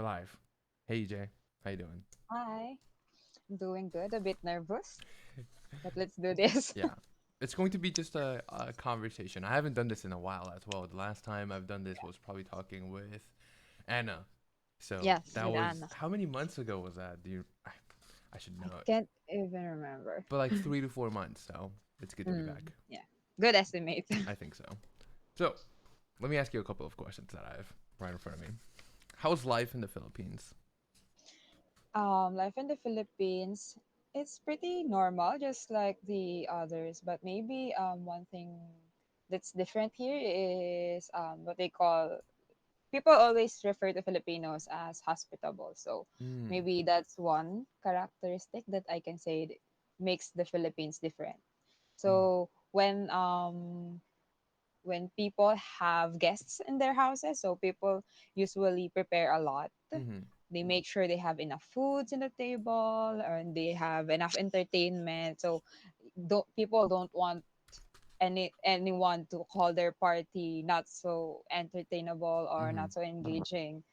we're live. Hey EJ, how you doing? Hi, I'm doing good. A bit nervous, but let's do this. Yeah, it's going to be just a conversation. I haven't done this in a while as well. The last time I've done this was probably talking with Anna. So Yes, that with was Anna. how many months ago was that? I should I know it, can't even remember. but like 3 to 4 months. So it's good to be Mm, back. yeah, good estimate. I think so. So let me ask you a couple of questions that I have right in front of me. How's life in the Philippines? Life in the Philippines, it's pretty normal, just like the others. But maybe one thing that's different here is what they call people always refer to Filipinos as hospitable. So Mm. maybe that's one characteristic that I can say makes the Philippines different. Mm. So when people have guests in their houses, so people usually prepare a lot. Mm-hmm. They make sure they have enough foods in the table and they have enough entertainment. So people don't want anyone to call their party not so entertainable or Mm-hmm. not so engaging.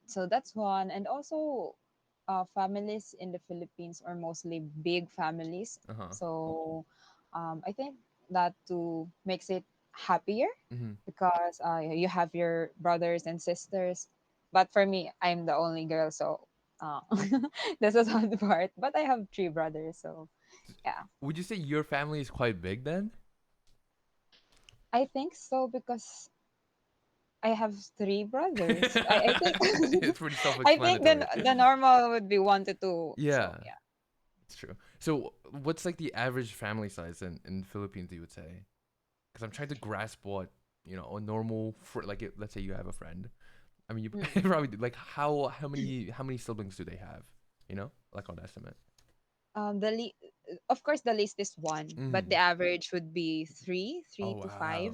So that's one. And also families in the Philippines are mostly big families. Uh huh. So I think that too makes it happier Mm-hmm. because you have your brothers and sisters. But for me, I'm the only girl, so uh, that's a sad part. But I have three brothers, so yeah, Would you say your family is quite big then? I think so because I have three brothers. I think It's pretty I think self-explanatory. the normal would be one to two. So Yeah, yeah. it's true. So, what's like the average family size in Philippines? You would say? Because I'm trying to grasp what a normal like let's say you have a friend. I mean, you Mm. probably like how many siblings do they have? Like on estimate. The of course the least is one, but the Mm. average would be Oh three to wow, five.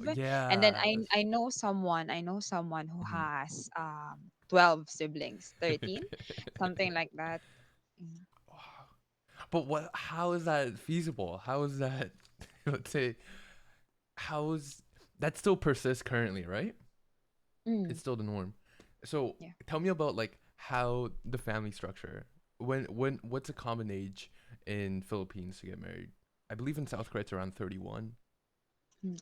And then yeah. I know someone who Mhm. has 12 siblings, 13, something like that. Mm. Wow. But what? How is that feasible? How is that? Let's say how's that still persists currently, right? It's Mm, still the norm. So yeah. tell me about like how the family structure. When what's a common age in Philippines to get married? I believe in South Korea it's around 31. Mm.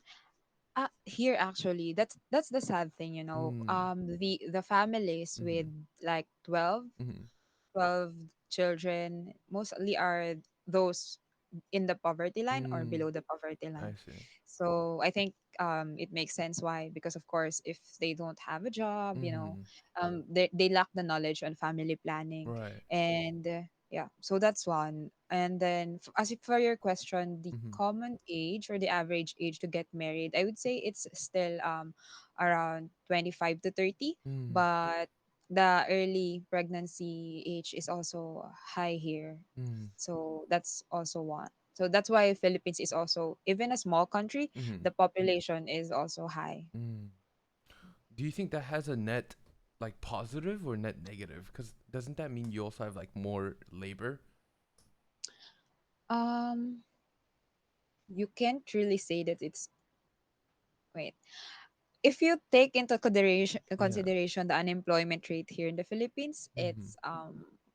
Here actually, that's the sad thing, you know. Mm. The families with Mhm. like 12 Mhm. 12 children mostly are those in the poverty line or Mm. below the poverty line. I see. So I think it makes sense why, because of course if they don't have a job, Mhm. they lack the knowledge on family planning. Right. And yeah, so that's one. And then as if for your question, the Mhm. common age or the average age to get married, I would say it's still around 25 to 30. Mm. But the early pregnancy age is also high here. Mm. So that's also one. So that's why Philippines is also, even a small country, Mhm. the population is also high. Mm. Do you think that has a net like positive or net negative? Because doesn't that mean you also have like more labor? Um, you can't really say that it's wait. If you take into Yeah. consideration the unemployment rate here in the Philippines, Mhm. it's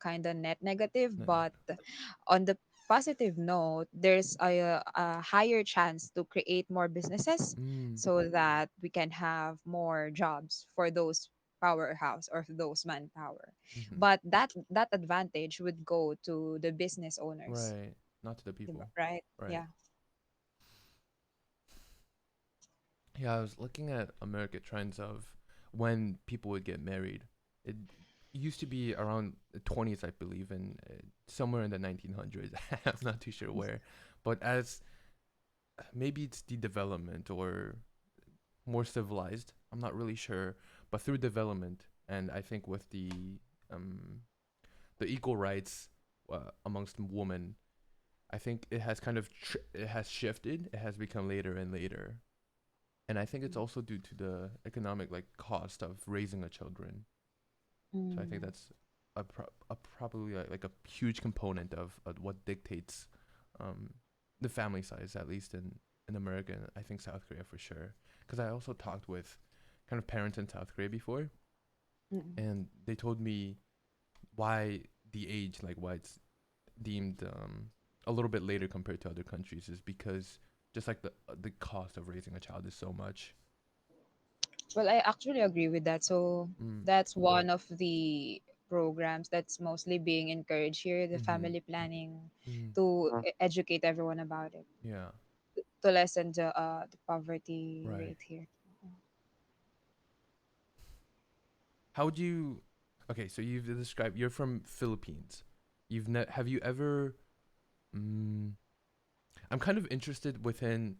kind of net negative. Net But negative. on the positive note, there's a higher chance to create more businesses Mm. so that we can have more jobs for those powerhouse or those manpower. Mhm. But that advantage would go to the business owners, Right. Not to the diba? people. Right? Right. Yeah. Yeah, I was looking at American trends of when people would get married. It used to be around the 20s, I believe, and somewhere in the 1900s. I'm not too sure where. But as maybe it's the development or more civilized, I'm not really sure. But through development, and I think with um, the equal rights amongst women, I think it has kind of it has shifted. It has become later and later, and I think it's also due to the economic like cost of raising a children. So I think Mm. that's probably like a huge component of what dictates um, the family size, at least in America. And I think South Korea for sure, because I also talked with kind of parents in South Korea before, Mm. and they told me why the age, like why it's deemed a little bit later compared to other countries, is because just like the cost of raising a child is so much. Well, I actually agree with that. So Mm. that's one of the programs that's mostly being encouraged here, the Mm-hmm. family planning, Mm. to educate everyone about it, Yeah. to lessen the poverty Right. rate here. How would you? Okay, so you've described you're from Philippines. Have you ever? Mm, I'm kind of interested within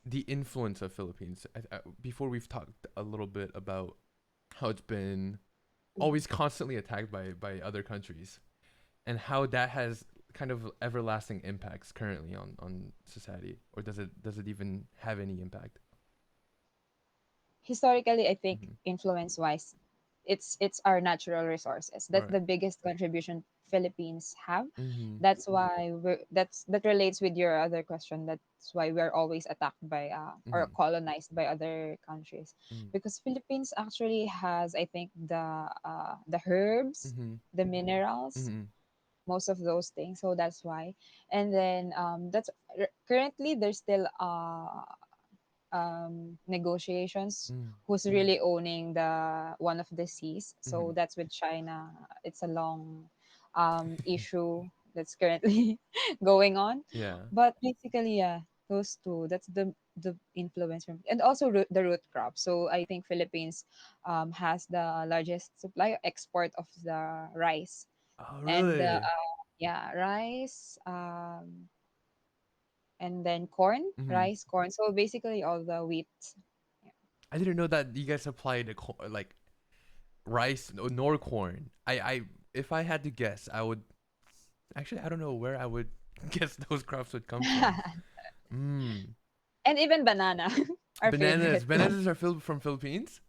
the influence of Philippines. Before we've talked a little bit about how it's been always constantly attacked by other countries, and how that has kind of everlasting impacts currently on society, or does it even have any impact? Historically, I think Mm-hmm. influence wise, it's our natural resources. That's Right. the biggest contribution Philippines have. Mm-hmm. That's why that relates with your other question. That's why we're always attacked by or Mm-hmm. colonized by other countries, because Philippines actually has, I think, the herbs, Mm-hmm. the minerals, Mm-hmm. most of those things. So that's why. And then currently there's still negotiations who's really owning the one of the seas. Mm-hmm. So that's with China. It's a long issue that's currently going on. Yeah. But basically, yeah, those two. That's the influence from, and also the root crop. So I think Philippines has the largest supply export of the rice, Oh, and really? yeah, rice. And then corn, Mm-hmm. rice, corn. So basically all the wheat. Yeah. I didn't know that you guys applied to like rice nor corn. If I had to guess, I would actually I don't know where I would guess those crops would come from. Mm. And even banana, our Bananas. favorite. Bananas are filled from Philippines.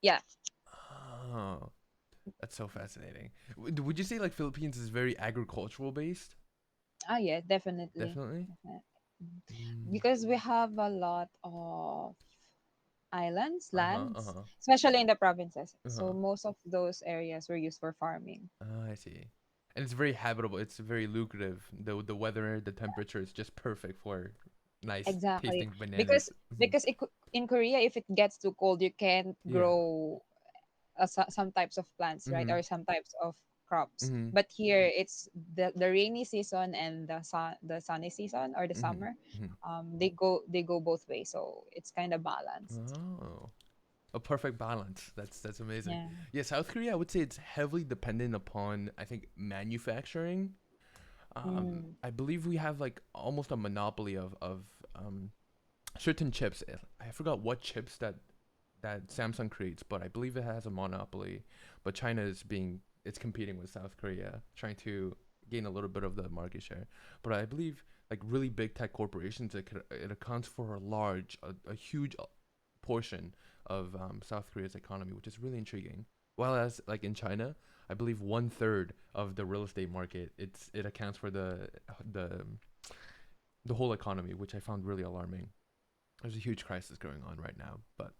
Yeah. Oh, that's so fascinating. Would you say like Philippines is very agricultural based? Ah, yeah, definitely. Definitely. Definitely. Mhm. Mm. Because we have a lot of islands, Uh huh. Uh lands, huh. especially in the provinces. Uh So huh. most of those areas were used for farming. I see. And it's very habitable. It's very lucrative. The weather, the temperature is just perfect for nice Exactly. tasting Because bananas. Mhm. because in Korea, if it gets too cold, you can't Yeah. grow some types of plants, right? Mhm. Or some types of crops. Mhm. But here it's the rainy season and the sunny season or the Mhm. summer. Mhm. They go both ways, so it's kind of balanced. Oh, a perfect balance. That's amazing. Yeah. Yeah, South Korea, I would say it's heavily dependent upon I think manufacturing. Mm. I believe we have like almost a monopoly of certain chips. I forgot what chips that Samsung creates, but I believe it has a monopoly. But China is being it's competing with South Korea, trying to gain a little bit of the market share. But I believe like really big tech corporations, it accounts for a huge portion of South Korea's economy, which is really intriguing. While as like in China, I believe 1/3 of the real estate market it accounts for the the whole economy, which I found really alarming. There's a huge crisis going on right now, but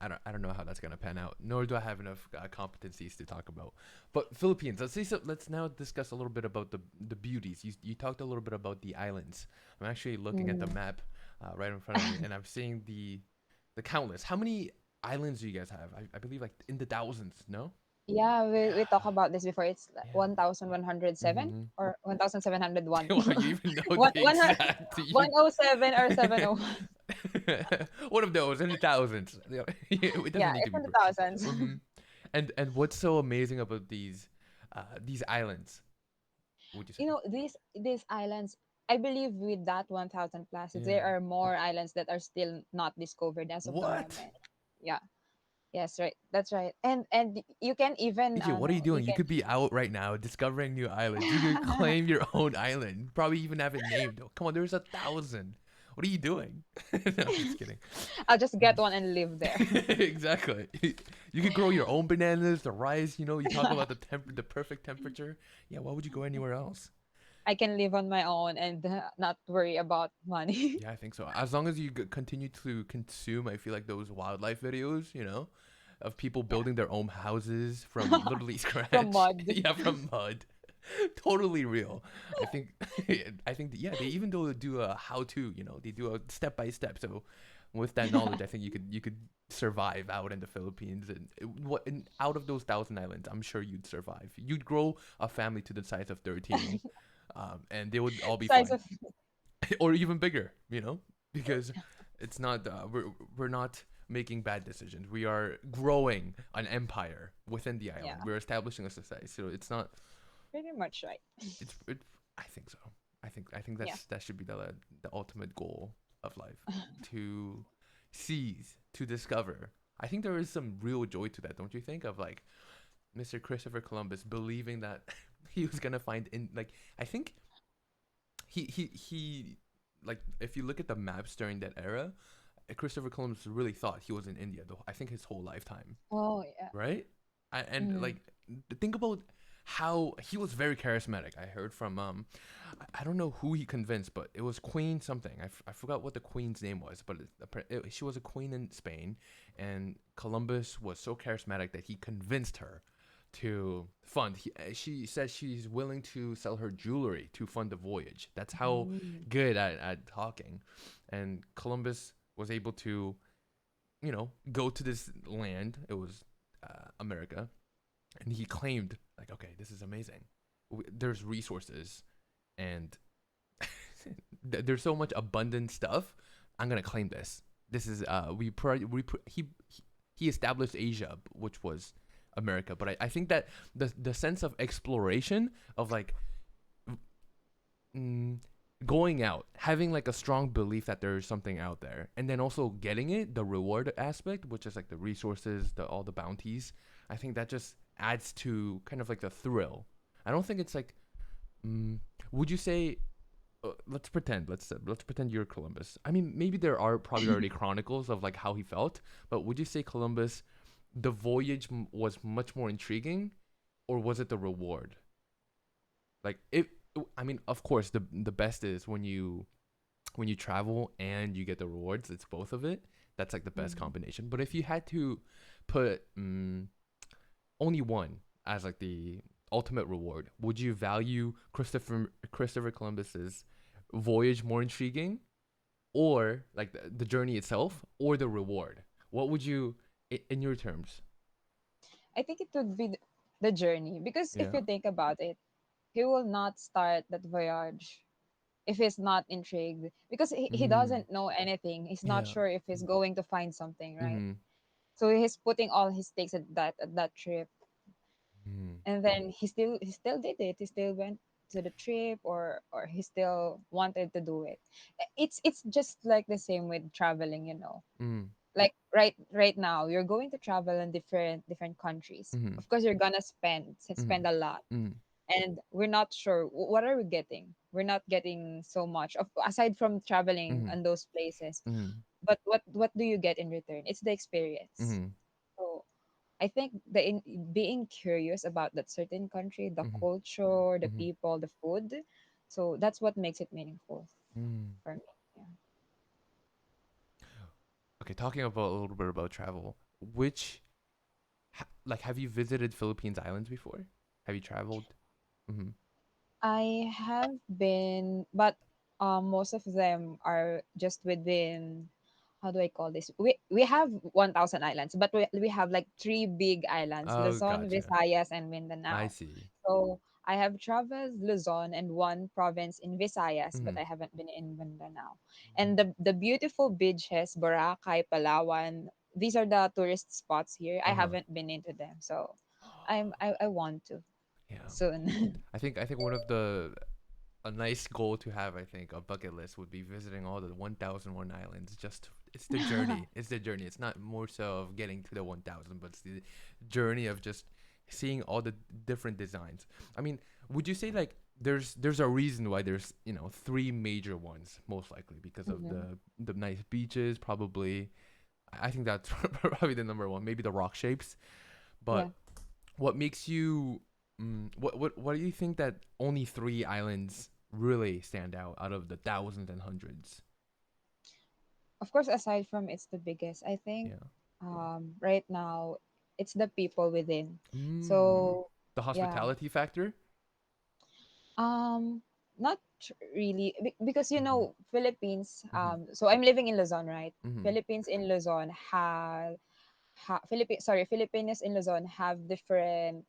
I don't know how that's gonna pan out. Nor do I have enough competencies to talk about. But Philippines, let's now discuss a little bit about the beauties. You talked a little bit about the islands. I'm actually looking at the Mm. map right in front of me, and I'm seeing the countless. How many islands do you guys have? I believe like in the thousands. No. Yeah, we talked about this before. It's like Yeah. 1,107 Mm-hmm. or 1,701. Wow, you even know One the one exact. one oh seven or 701. One of those in the thousands. It Yeah, doesn't need to it's be in the precise. thousands. And what's so amazing about these islands? Would you say? These islands, I believe with that 1,000 plus, there Yeah. are more islands that are still not discovered as of the What? moment. Yeah. Yes, right. That's right. And you can even Ejay, what are you no, you doing? You can could be out right now discovering new islands. You could claim your own island. Probably even have it named. Oh, come on, there's 1,000. What are you doing? No, I'm just kidding. I'll just get one and live there. Exactly. You could grow your own bananas, the rice. You talk about the perfect temperature. Yeah, why would you go anywhere else? I can live on my own and not worry about money. Yeah, I think so. As long as you continue to consume, I feel like those wildlife videos, of people Yeah. building their own houses from literally From scratch. mud. Yeah, from mud. Totally real. I think I think yeah, they even do a how to, they do a step by step. So with that knowledge, I think you could survive out in the Philippines, and out of those 1,000 islands, I'm sure you'd survive. You'd grow a family to the size of 13, and they would all be Size fine, of or even bigger, because it's not we're not making bad decisions. We are growing an empire within the island. yeah, We're establishing a society. So it's not pretty much right. it, I think so. I think Yeah. that should be the ultimate goal of life, to seize, to discover. I think there is some real joy to that, don't you think? Of like Mr. Christopher Columbus believing that he was gonna find in like I think he like if you look at the maps during that era, Christopher Columbus really thought he was in India. Though I think his whole lifetime, Oh yeah. right? And Mm. like think about how he was very charismatic. I heard from I don't know who he convinced, but it was Queen something. I forgot what the queen's name was, but she was a queen in Spain, and Columbus was so charismatic that he convinced her to fund. She says she's willing to sell her jewelry to fund the voyage. That's how Mm. good at talking, and Columbus was able to go to this land. It was America, and he claimed like, okay, this is amazing. There's resources, and there's so much abundant stuff. I'm gonna claim this. This is he established Asia, which was America. But I think that the sense of exploration of like mm, going out, having like a strong belief that there's something out there, and then also getting it, the reward aspect, which is like the resources, all the bounties. I think that just adds to kind of like the thrill. I don't think it's like, mm, would you say? Let's pretend you're Columbus. I mean, maybe there are probably already chronicles of like how he felt, but would you say Columbus, the voyage was much more intriguing, or was it the reward? Like it, I mean, of course, the best is when you travel and you get the rewards. It's both of it. That's like the best Mm. combination. But if you had to put only one as like the ultimate reward, would you value Christopher Columbus's voyage more intriguing, or like the journey itself, or the reward? What would you, in your terms? I think it would be the journey because if Yeah. you think about it, he will not start that voyage if he's not intrigued because he Mm. doesn't know anything. He's not Yeah. sure if he's going to find something, right? Mm-hmm. So he's putting all his stakes at that trip, Mm. and then he still did it. He still went to the trip, or he still wanted to do it. It's just like the same with traveling, Mm. like right now you're going to travel in different countries. Mm. Of course you're gonna Mm. spend a lot, Mm. and we're not sure what are we getting. We're not getting so much aside from traveling Mm. in those places. Mm. But what do you get in return? It's the experience. Mm. So I think being curious about that certain country, the Mm. culture, the Mm. people, the food, so that's what makes it meaningful Mm. for me. Yeah. Okay, talking about a little bit about travel. Which like have you visited Philippines islands before? Have you traveled? Mm-hmm. I have been, but most of them are just within. How do I call this? We have 1,000 islands, but we have like three big islands: Oh, Luzon, gotcha. Visayas, and I Mindanao. see. So I have traveled Luzon and one province in Visayas, but Mm-hmm. I haven't been in Mindanao. And the beautiful beaches, Boracay, Palawan, these are the tourist spots here. I Uh huh. haven't been into them, so I want to Yeah. soon. I think one of the a nice goal to have, I think, a bucket list would be visiting all the 1,001 islands. Just it's the journey. It's the journey. It's not more so of getting to the 1,000, but it's the journey of just seeing all the different designs. I mean, would you say like there's a reason why there's three major ones, most likely because of Mhm. the nice beaches, probably. I think that's probably the number one. Maybe the rock shapes, Yeah. but what makes you what do you think that only three islands really stand out of the thousands and hundreds? Of course, aside from it's the biggest, I think Yeah. right now it's the people within. Mm. So The yeah, hospitality factor. um, not really because Mm-hmm. Philippines. Mm-hmm. So I'm living in Luzon, right? Mm-hmm. Philippines in Luzon Filipinos in Luzon have different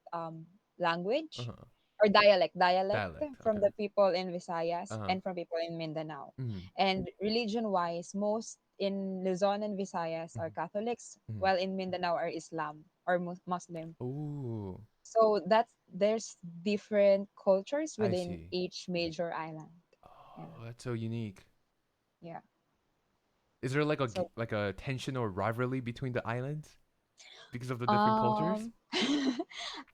language Uh-huh. or dialect Dialect. from Okay. the people in Visayas Uh-huh. and from people in Mindanao. Mm-hmm. And religion wise, most in Luzon and Visayas are Catholics, Mm-hmm. while in Mindanao are Islam or Muslim. Ooh, So there's different cultures I within see. each major island. Yeah. Oh, that's so unique. Yeah. Is there like So like a tension or rivalry between the islands because of the different cultures? Um,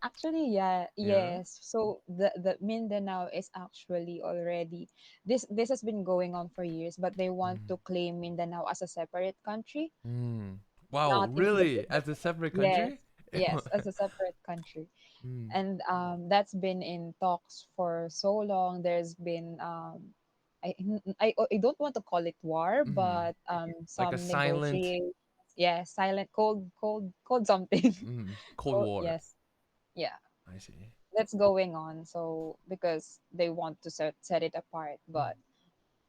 actually, yeah, Yeah. yes. So the Mindanao is actually already this has been going on for years, but they want Mm. to claim Mindanao as a separate country, Mm. Wow, not really? included. As a separate Yes, country? yes, as a separate country, mm. and that's been in talks for so long. There's been I don't want to call it war, Mm. but Like a some silent negotiate. Yeah, silent, cold something. Cold Oh, War. yes. Yeah. I see. That's going on. So because they want to set it apart, Mm. but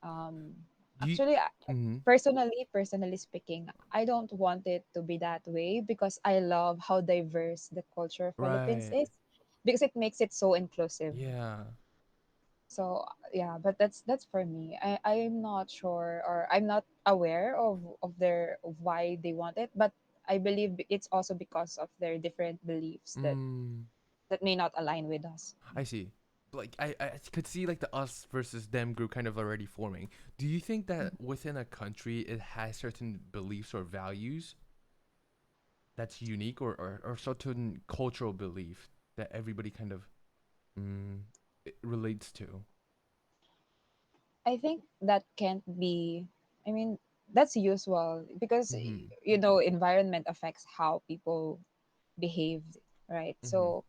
um Do you? actually Mm. personally speaking, I don't want it to be that way because I love how diverse the culture of Philippines Right. is because it makes it so inclusive. Yeah. So yeah, but that's for me. I'm not sure or I'm not aware of why they want it, but I believe it's also because of their different beliefs Mm. that may not align with us. I see. Like I could see like the us versus them group kind of already forming. Do you think that within a country it has certain beliefs or values that's unique or certain cultural belief that everybody kind of mm, it relates to? I think that can't be, I mean, that's usual because, Mm-hmm. environment affects how people behave, right? Mm-hmm. So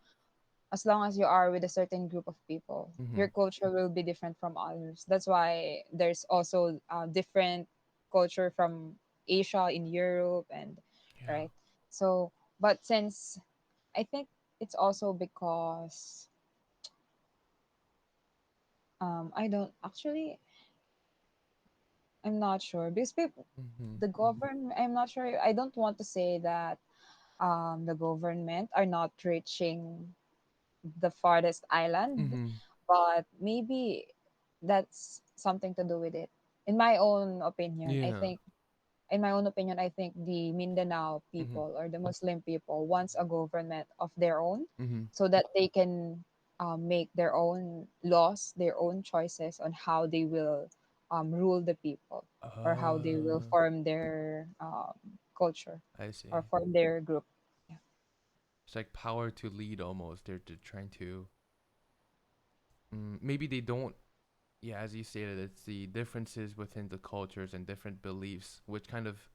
as long as you are with a certain group of people, Mm-hmm. your culture will be different from others. That's why there's also different culture from Asia in Europe and, Yeah. right? So, but since I think it's also because I don't actually, I'm not sure because Mm-hmm. the government, I'm not sure, I don't want to say that the government are not reaching the farthest island, Mm-hmm. but maybe that's something to do with it. In my own opinion, I Yeah. think in my own opinion, I think the Mindanao Mm-hmm. people or the Muslim people wants a government of their own Mm-hmm. so that they can make their own laws, their own choices on how they will rule the people or how they will Uh, form their culture I or see. form their group. Yeah. It's like power to lead almost. They're trying to. Maybe they don't. Yeah, as you stated, it's the differences within the cultures and different beliefs, which kind of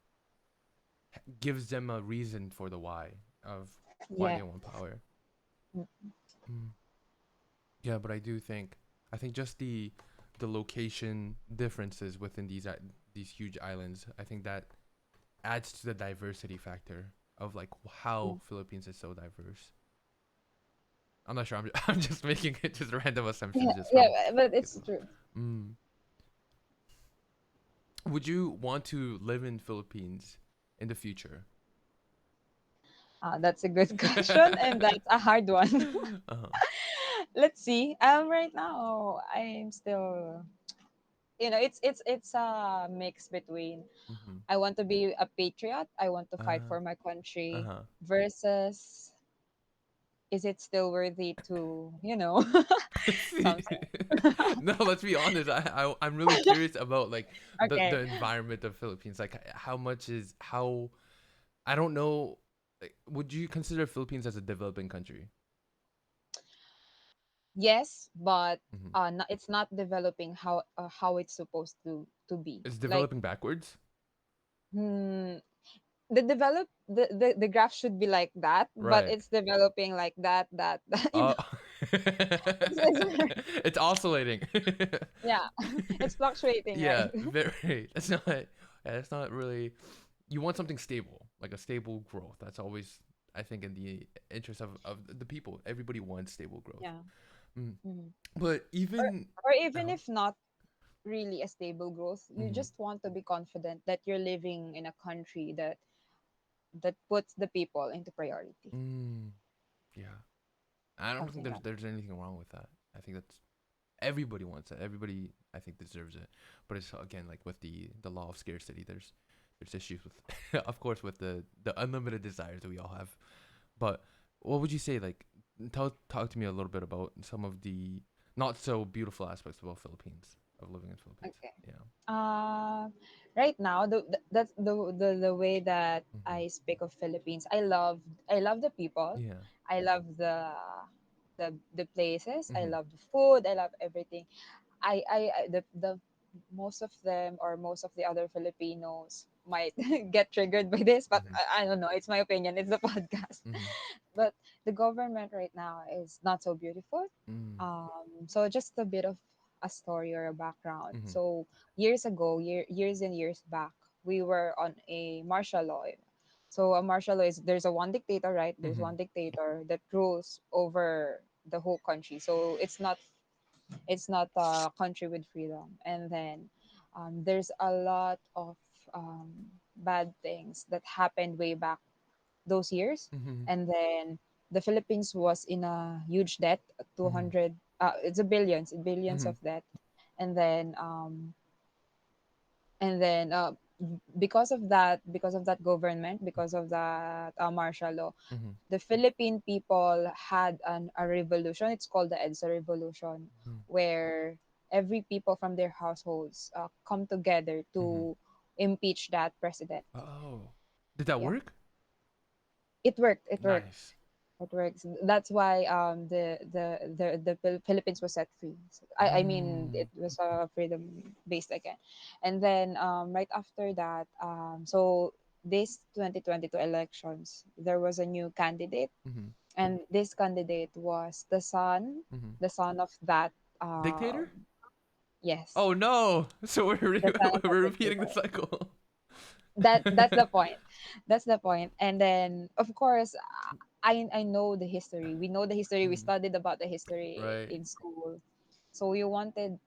gives them a reason for the why of why Yeah. they want power. Mm. Mm. Yeah, but I think just the location differences within these huge islands, I think that adds to the diversity factor of like how Yeah. Philippines is so diverse. I'm not sure. I'm just making it just random Yeah, assumptions just yeah, from. but it's true. Mm. Would you want to live in Philippines in the future? That's a good question, and that's a hard one. uh-huh. Let's see. Right now, I'm still, it's a mix between Mm-hmm. I want to be a patriot, I want to fight Uh-huh. for my country, Uh-huh. versus is it still worthy to, See, something. no, let's be honest. I'm really curious about like the Okay. environment of Philippines. Like how much is how I don't know. Like, would you consider Philippines as a developing country? Yes, but Mm-hmm. it's not developing how it's supposed to be. It's Like, developing backwards. hmm, the graph should be like that, but Right. it's developing like that. Uh, It's it's oscillating. yeah, it's fluctuating, Yeah, right? very. That's not. Yeah, that's not really. You want something stable, like a stable growth. That's always I think in the interest of the people, everybody wants stable growth. Yeah. Mm. Hmm. But even Or even uh-huh. if not really a stable growth, you Mm-hmm. just want to be confident that you're living in a country that puts the people into priority. Mm, yeah, I don't think Something like there's anything wrong with that. I think that's everybody wants it. Everybody, I think, deserves it. But it's again like with the law of scarcity. There's issues with, of course, with the unlimited desires that we all have. But what would you say? Like, talk to me a little bit about some of the not so beautiful aspects about Philippines, of living in Philippines. okay. Yeah. Uh, right now, that's the way that Mm-hmm. I speak of Philippines. I love the people. Yeah. I love the places. I Mm-hmm. love the food. I love everything. The most of them or most of the other Filipinos might get triggered by this, but Mm-hmm. I don't know. It's my opinion. It's the podcast. Mm-hmm. But the government right now is not so beautiful. Mm-hmm. So just a bit of a story or a background. Mm-hmm. So years ago, years and years back, we were on a martial law. So a martial law is there's a one dictator, right? There's Mm-hmm. one dictator that rules over the whole country. So it's not a country with freedom. And then there's a lot of um, bad things that happened way back those years. Mm-hmm. And then the Philippines was in a huge debt, Mm-hmm. 200, it's a billions Mm-hmm. of debt. And then and then because of that government, because of that martial law, Mm-hmm. the Philippine people had a revolution. It's called the EDSA Revolution, where every people from their households come together Mm-hmm. to impeach that president. Oh, did that Yeah, work? it worked. It worked. Nice. It works. That's why Philippines was set free. So, I mean, Mm. it was freedom based again. And then right after that, so this 2022 elections, there was a new candidate, Mm-hmm. and this candidate was Mm-hmm. the son of that. Um, Dictator? yes, Oh no! So the son of that we're repeating the dictator. cycle. That's the point. That's the point. And then of course, I know the history. We know the history. We Mm. studied about the history Right. in school. So we wanted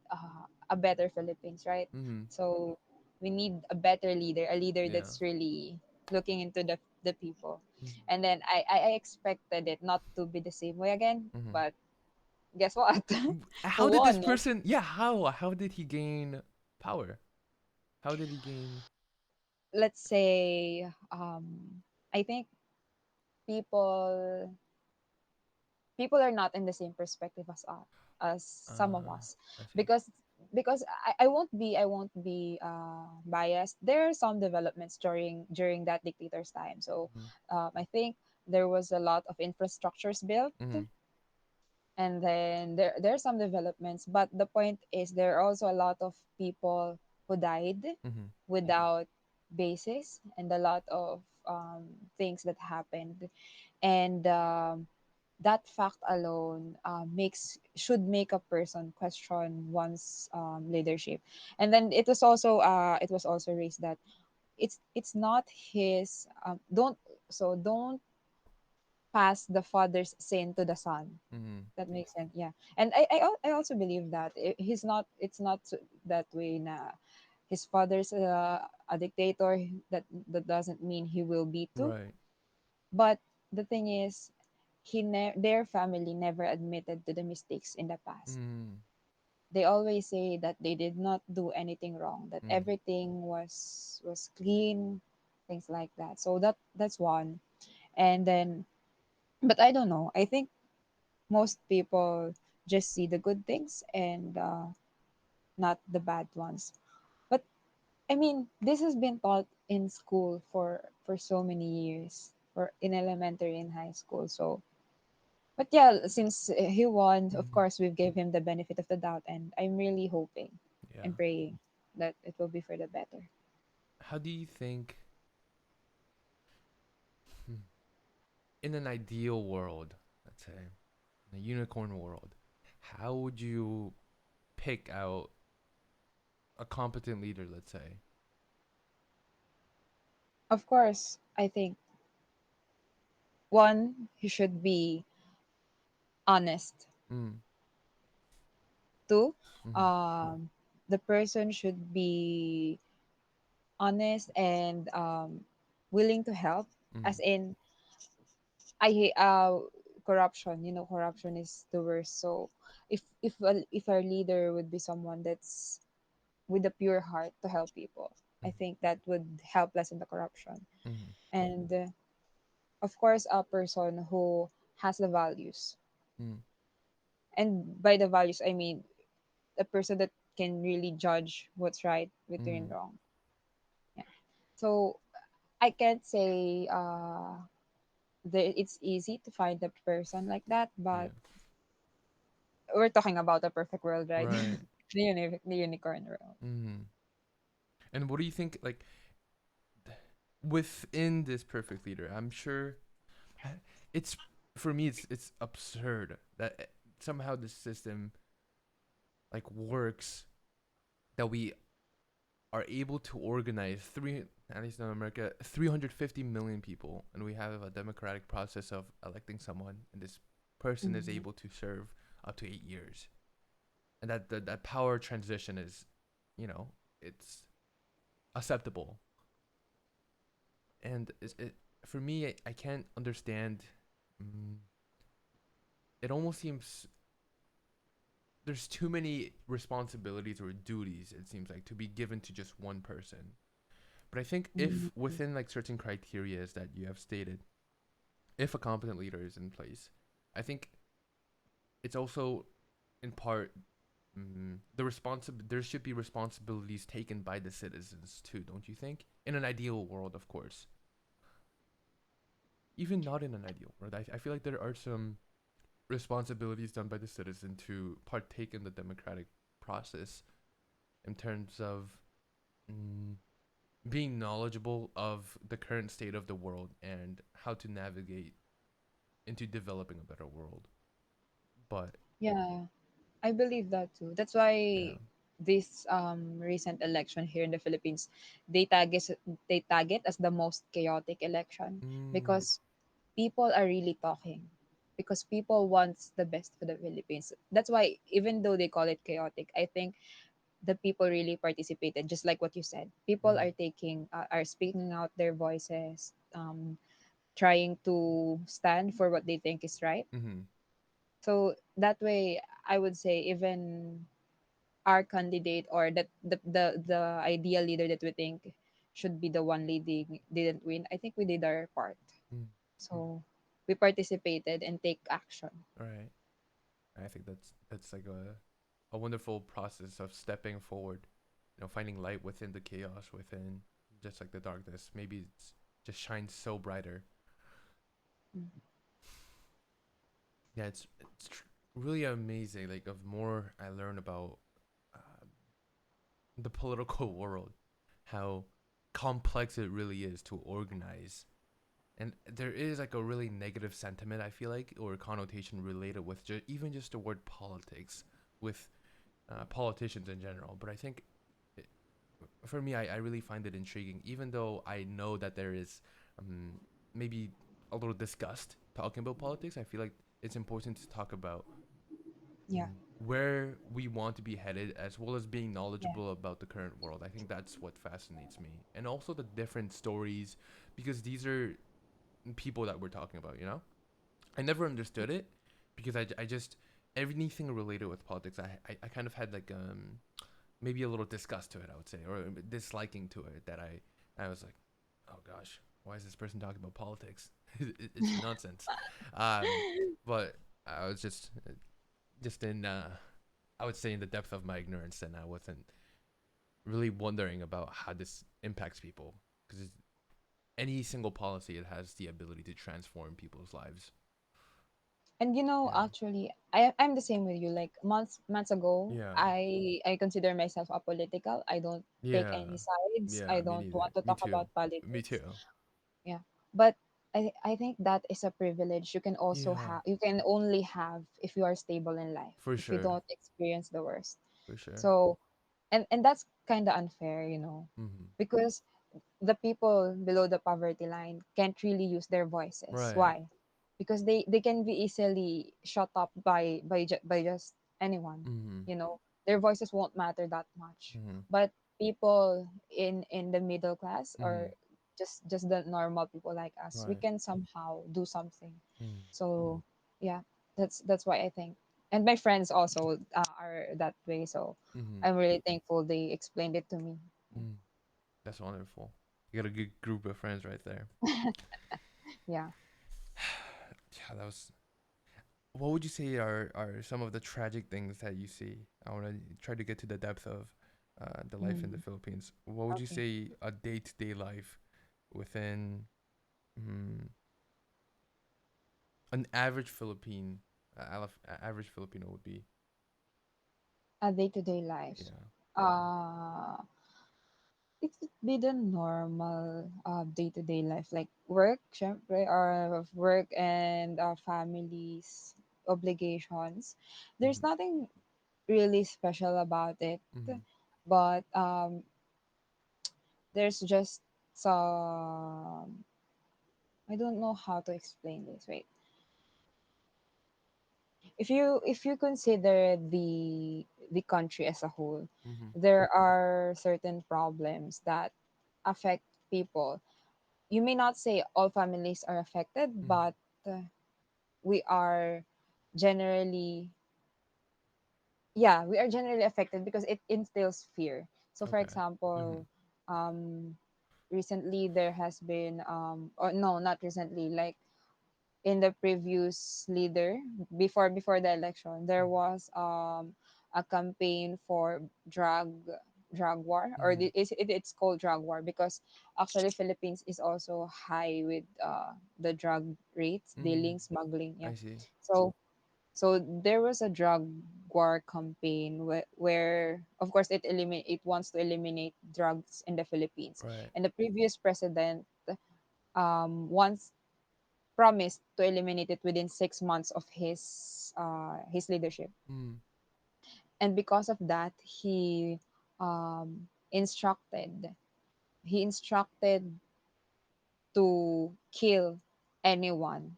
a better Philippines, right? Mm-hmm. So we need a better leader, a leader Yeah. that's really looking into the people. Mm-hmm. And then I expected it not to be the same way again, Mm-hmm. but guess what? Who How did this won? person? Yeah. How did he gain power? How did he gain? Let's say I think people people are not in the same perspective as some of us, I see. because I won't be biased. There are some developments during that dictator's time. So Mm-hmm. I think there was a lot of infrastructures built, Mm-hmm. and then there are some developments, but the point is there are also a lot of people who died Mm-hmm. without basis, and a lot of things that happened. And that fact alone makes should make a person question one's leadership. And then it was also raised that it's not his don't pass the father's sin to the son. Mm-hmm. That makes sense, yeah. And I also believe that he's not it's not that way na his father's a dictator, that doesn't mean he will be too. Right. But the thing is, their family never admitted to the mistakes in the past. Mm-hmm. They always say that they did not do anything wrong, that Mm-hmm. everything was clean, things like that. So that's one. And then, but I don't know. I think most people just see the good things and not the bad ones. But I mean, this has been taught in school for so many years, for in elementary and high school. So but yeah, since he won, of Mm-hmm. course, we've gave him the benefit of the doubt, and I'm really hoping Yeah. and praying that it will be for the better. How do you think, hmm, in an ideal world, let's say, in a unicorn world, how would you pick out a competent leader, let's say? Of course, I think one, he should be honest. Mm. Two, Mm. um, the person should be honest and willing to help. Mm. As in, I hate corruption. You know, corruption is the worst. So if our leader would be someone that's with a pure heart to help people, I Mm. think that would help lessen the corruption. Mm. And of course, a person who has the values. Mm. And by the values, I mean a person that can really judge what's right between Mm. wrong. Yeah. So I can't say that it's easy to find a person like that, but Yeah. we're talking about a perfect world, right? Right. The unicorn world. Mm. And what do you think, like, within this perfect leader? I'm sure it's, for me, it's absurd that somehow the system like works, that we are able to organize three, at least in America, 350 million people, and we have a democratic process of electing someone, and this person is Mm-hmm. able to serve up to 8 years, and that power transition is, you know, it's acceptable, and for me, I can't understand. Mm, it almost seems there's too many responsibilities or duties, it seems like, to be given to just one person. But I think if Mm-hmm. within like certain criteria that you have stated, if a competent leader is in place, I think it's also in part, there should be responsibilities taken by the citizens too, don't you think? In an ideal world, of course. Even not in an ideal world, I feel like there are some responsibilities done by the citizen to partake in the democratic process in terms of, mm, being knowledgeable of the current state of the world and how to navigate into developing a better world. But Yeah, I believe that too. That's yeah. why this recent election here in the Philippines, they tag it as the most chaotic election Mm. because people are really talking, because people wants the best for the Philippines. That's why even though they call it chaotic, I think the people really participated. Just like what you said, people Mm. are speaking out their voices, trying to stand for what they think is right. Mm-hmm. So that way, I would say even our candidate, or that the ideal leader that we think should be the one leading, didn't win. I think we did our part. Mm. So we participated and take action. All right. I think that's like a wonderful process of stepping forward, finding light within the chaos, within just like the darkness. Maybe it's just shines so brighter. Mm. Yeah, it's really amazing. Like, of more I learn about uh, the political world, how complex it really is to organize. And there is like a really negative sentiment, I feel like, or connotation related with even just the word politics, with politicians in general. But I think, it, for me, I really find it intriguing, even though I know that there is, um, maybe a little disgust talking about politics. I feel like it's important to talk about, Yeah, where we want to be headed, as well as being yeah, knowledgeable about the current world. I think that's what fascinates me, and also the different stories, because these are people that we're talking about. I never understood it, because I just, everything related with politics, I kind of had like, maybe a little disgust to it, I would say, or disliking to it, that I was like, oh gosh, why is this person talking about politics? It's nonsense. um but I was just in, I would say, in the depth of my ignorance, and I wasn't really wondering about how this impacts people, because any single policy, it has the ability to transform people's lives. and Yeah. actually, I'm the same with you. Like months ago, Yeah. I consider myself apolitical. I don't take Yeah. any sides. I Yeah. Me don't neither. want to Me talk too. about Me politics. too. Yeah, but I think that is a privilege you can also Yeah. have. You can only have if you are stable in life. For If you sure. don't experience the worst. For sure. So, and that's kind of unfair, Mm-hmm. because the people below the poverty line can't really use their voices. Right. Why? because they can be easily shut up by just anyone. Mm-hmm. You know, their voices won't matter that much. Mm-hmm. But people in the middle class, Mm-hmm. or just the normal people like us, we Right. can somehow do something. Mm-hmm. So yeah, that's why I think. And my friends also are that way. So Mm-hmm. I'm really thankful they explained it to me. Mm-hmm. That's wonderful. You got a good group of friends right there. Yeah. Yeah, that was. What would you say are some of the tragic things that you see? I want to try to get to the depth of the life in the Mm, Philippines. What would you okay. say a day to day life within mm, an average Philippine, average Filipino would be? A day-to-day life. Yeah. Uh, it would be the normal day-to-day life, like work, syempre, or work and families, obligations. There's Mm-hmm. nothing really special about it, Mm-hmm. but there's just some, I don't know how to explain this. Wait, if you consider the country as a whole, Mm-hmm. there are certain problems that affect people. You may not say all families are affected, Mm-hmm. but uh, we are generally, yeah, we are generally affected because it instills fear. So for Okay. Mm-hmm. example, recently there has been or no, not recently, like in the previous leader, before the election, there was a campaign for drug war, or Mm-hmm. it's called drug war because actually Philippines is also high with the drug rates, Mm-hmm. dealing, smuggling, yeah. I see. So so there was a drug war campaign where of course it wants to eliminate drugs in the Philippines. Right. And the previous president once promised to eliminate it within 6 months of his leadership. Mm. And because of that, um, instructed he instructed to kill anyone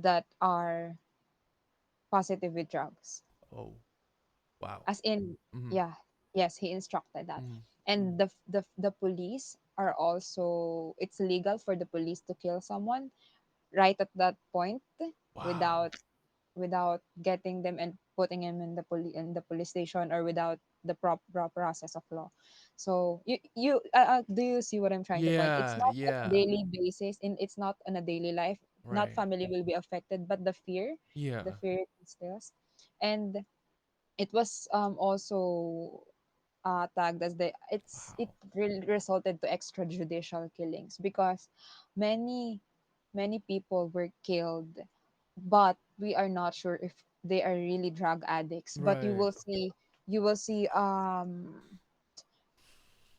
that are positive with drugs. Oh. Wow. As in, Mm-hmm. yeah, yes, he instructed that. Mm-hmm. And the police are also, it's legal for the police to kill someone right at that point, Wow. without getting them and putting them in the police station, or without the proper process of law. So do you see what I'm trying to point? It's Yeah. not on a Yeah. daily basis, and it's not on a daily life. Not Right. family will be affected, but the Yeah. fear it instills. And it was also tagged as it Wow. really resulted to extrajudicial killings, because many people were killed, but we are not sure if they are really drug addicts. But Right. you will see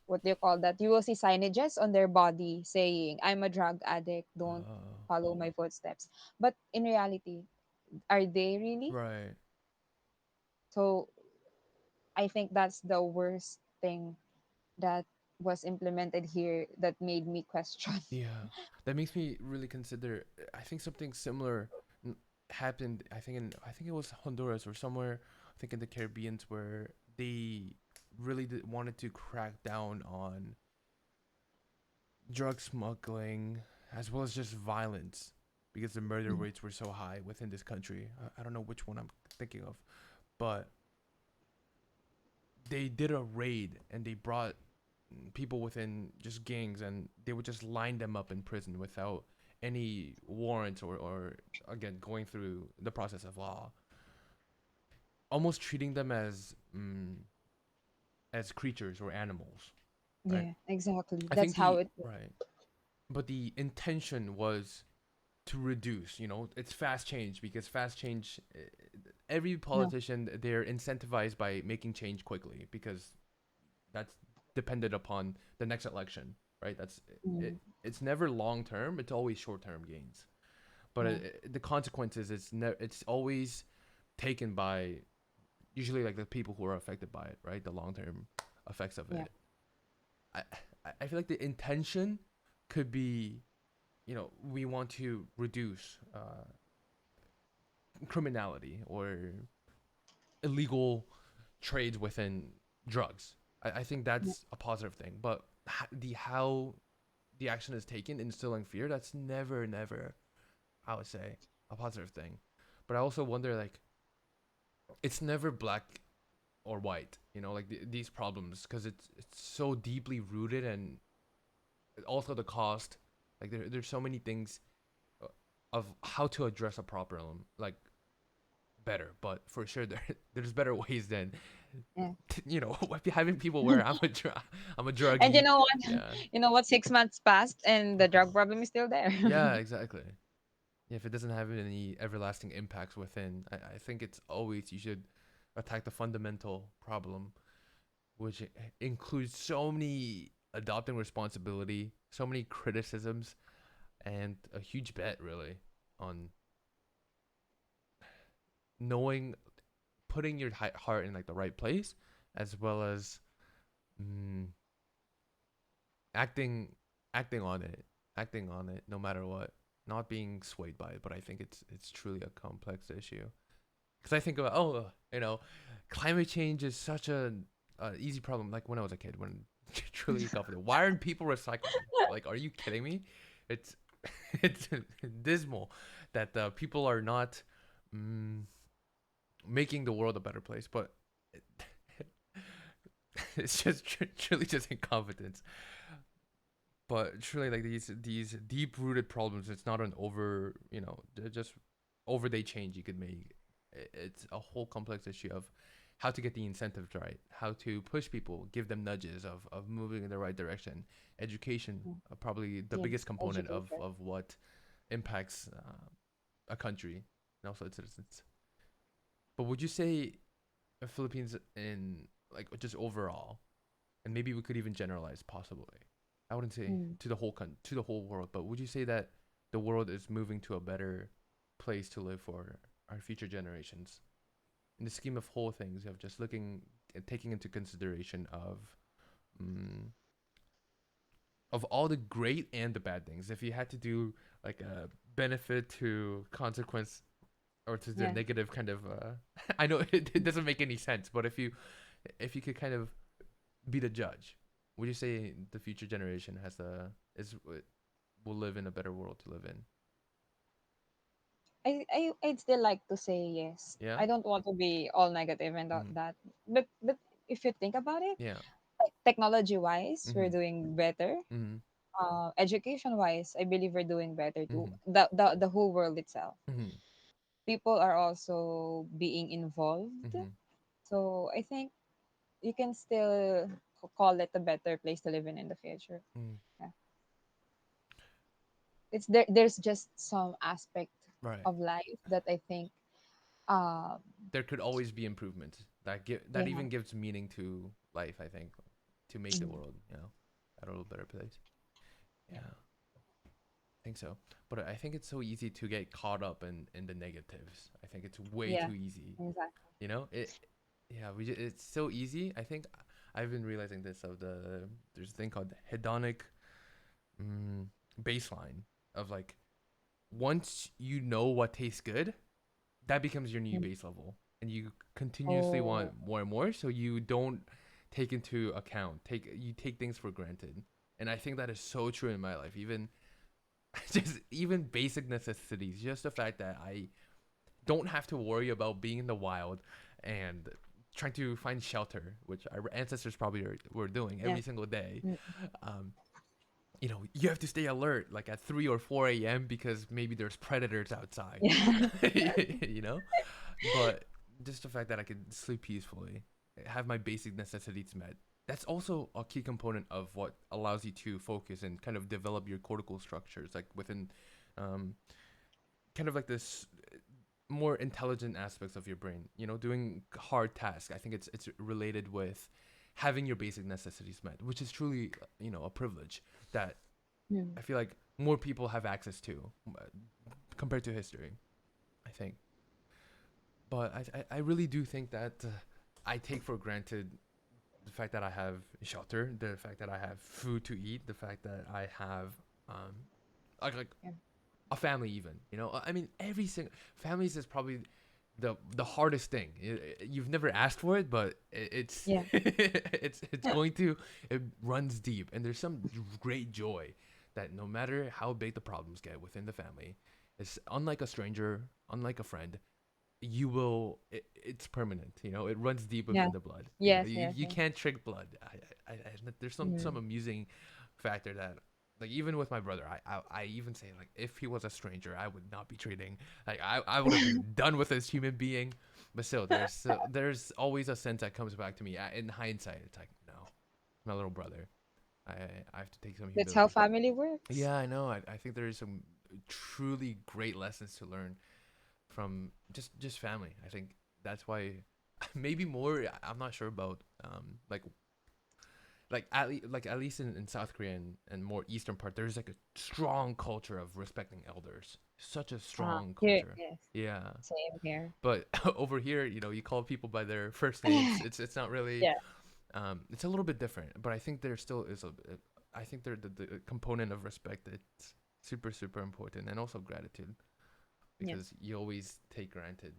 what do you call that, you will see signages on their body saying, I'm a drug addict, don't Oh. follow my footsteps. But in reality, are they really? Right. So I think that's the worst thing that was implemented here, that made me question. Yeah. That makes me really consider. I think something similar n- happened. I think it was Honduras or somewhere. I think in the Caribbeans where they really wanted to crack down on drug smuggling as well as just violence because the murder Mm, rates were so high within this country. I don't know which one I'm thinking of, but they did a raid and they brought people within just gangs and they would just line them up in prison without any warrants or again going through the process of law, almost treating them as creatures or animals, right? yeah, exactly, I that's think how the it. right, but the intention was to reduce. It's fast change because fast change. Every No. politician, they're incentivized by making change quickly because that's dependent upon the next election, right? That's it. Mm, It's never long term. It's always short term gains. But yeah, the consequences, it's always taken by usually like the people who are affected by it, right? The long term effects of yeah, it. I I feel like the intention could be we want to reduce criminality or illegal trades within drugs. I think Yeah. that's a positive thing. But how the action is taken, instilling fear, that's never, I would say, a positive thing. But I also wonder, like, it's never black or white, like these problems, because it's so deeply rooted, and also the cost. Like, there's so many things uh, of how to address a problem, like, better. But for sure, there's better ways than Yeah. having people wear I'm a And you druggie. know what? Yeah, You know what? 6 months passed and the drug problem is still there. yeah, exactly. Yeah, if it doesn't have any everlasting impacts within, I think it's always you should attack the fundamental problem, which includes so many adopting responsibility, so many criticisms, and a huge bet really on knowing, putting your heart in like the right place, as well as mm, acting acting on it, no matter what, not being swayed by it. But I think it's truly a complex issue, because I think about, climate change is such a easy problem. Like when I was a kid, when truly confident. Why aren't people recycling? Like, are you kidding me? It's it's dismal that people are not mm, making the world a better place. But it, it's just truly just incompetence. But truly, like these deep rooted problems, it's not an over, they're just overday change you could make. It's a whole complex issue of how to get the incentives right, how to push people, give them nudges of moving in the right direction. Education, Mm. probably the biggest Yes, component education. of what impacts a country and also its citizens. But would you say Philippines in, like, just overall, and maybe we could even generalize possibly. I wouldn't say Mm. to the whole world, but would you say that the world is moving to a better place to live for our future generations? In the scheme of whole things, of just looking, taking into consideration mm, of all the great and the bad things. If you had to do like a benefit to consequence, or to the Yeah. negative kind of, I know it doesn't make any sense, but if you could kind of be the judge, would you say the future generation has a is will live in a better world to live in? I'd still like to say yes. Yeah. I don't want to be all negative and Mm. that. But if you think about it, Yeah. like technology wise, we're Mhm. doing better. Mhm. Education wise, I believe we're doing better too. Mhm. The whole world itself. Mhm. People are also being involved. Mhm. So I think you can still call it a better place to live in the future. Mhm. Yeah. It's there. There's just some aspect Right. of life that I think, um, There could always be improvements that yeah, even gives meaning to life. I think, to make the mm, world, a little better place. yeah, Yeah, I think so. But I think it's so easy to get caught up in the negatives. I think it's way yeah, too easy. exactly. It. Yeah, it's so easy. I think I've been realizing this of there's a thing called hedonic mm, baseline of, like, once you know what tastes good, that becomes your new Mm. base level, and you continuously want Oh, more and more. So you don't take into account you take things for granted, and I think that is so true in my life. Even just even basic necessities, just the fact that I don't have to worry about being in the wild and trying to find shelter, which our ancestors probably were doing yeah, every single day. mm, Um, you have to stay alert, like at 3 or 4 a.m. because maybe there's predators outside. yeah, you know, but just the fact that I could sleep peacefully, have my basic necessities met. That's also a key component of what allows you to focus and kind of develop your cortical structures, like within, um, kind of like this more intelligent aspects of your brain. Doing hard tasks. I think it's related with having your basic necessities met, which is truly, a privilege that mm, I feel like more people have access to, compared to history, I think. But I really do think that I take for granted the fact that I have shelter, the fact that I have food to eat, the fact that I have um, like Yeah. a family even. You know, I mean, every single families is probably the hardest thing. You've never asked for it, but it's Yeah. it's going to, it runs deep, and there's some great joy that no matter how big the problems get within the family, it's unlike a stranger, unlike a friend. It's permanent. You know, it runs deep Yeah. within the blood. You know, Yes, yes, you yes. can't trick blood. There's some Mm. amusing factor that, like, even with my brother, I even say, like, if he was a stranger, I would not be treating, like, I would have been done with this human being. But still, there's always a sense that comes back to me in hindsight. It's like, no, my little brother. I I have to take some That's how humility. family works. Yeah, I know. I think there is some truly great lessons to learn from just family. I think that's why maybe more. I'm not sure about like at least in South Korea and more eastern part, there's like a strong culture of respecting elders. Such a strong Here, culture. yes. Yeah. Same here. But over here, you call people by their first names. It's not really Yeah. it's a little bit different, but I think there still is I think there the component of respect that's super important, and also gratitude, Yes. because you always take granted,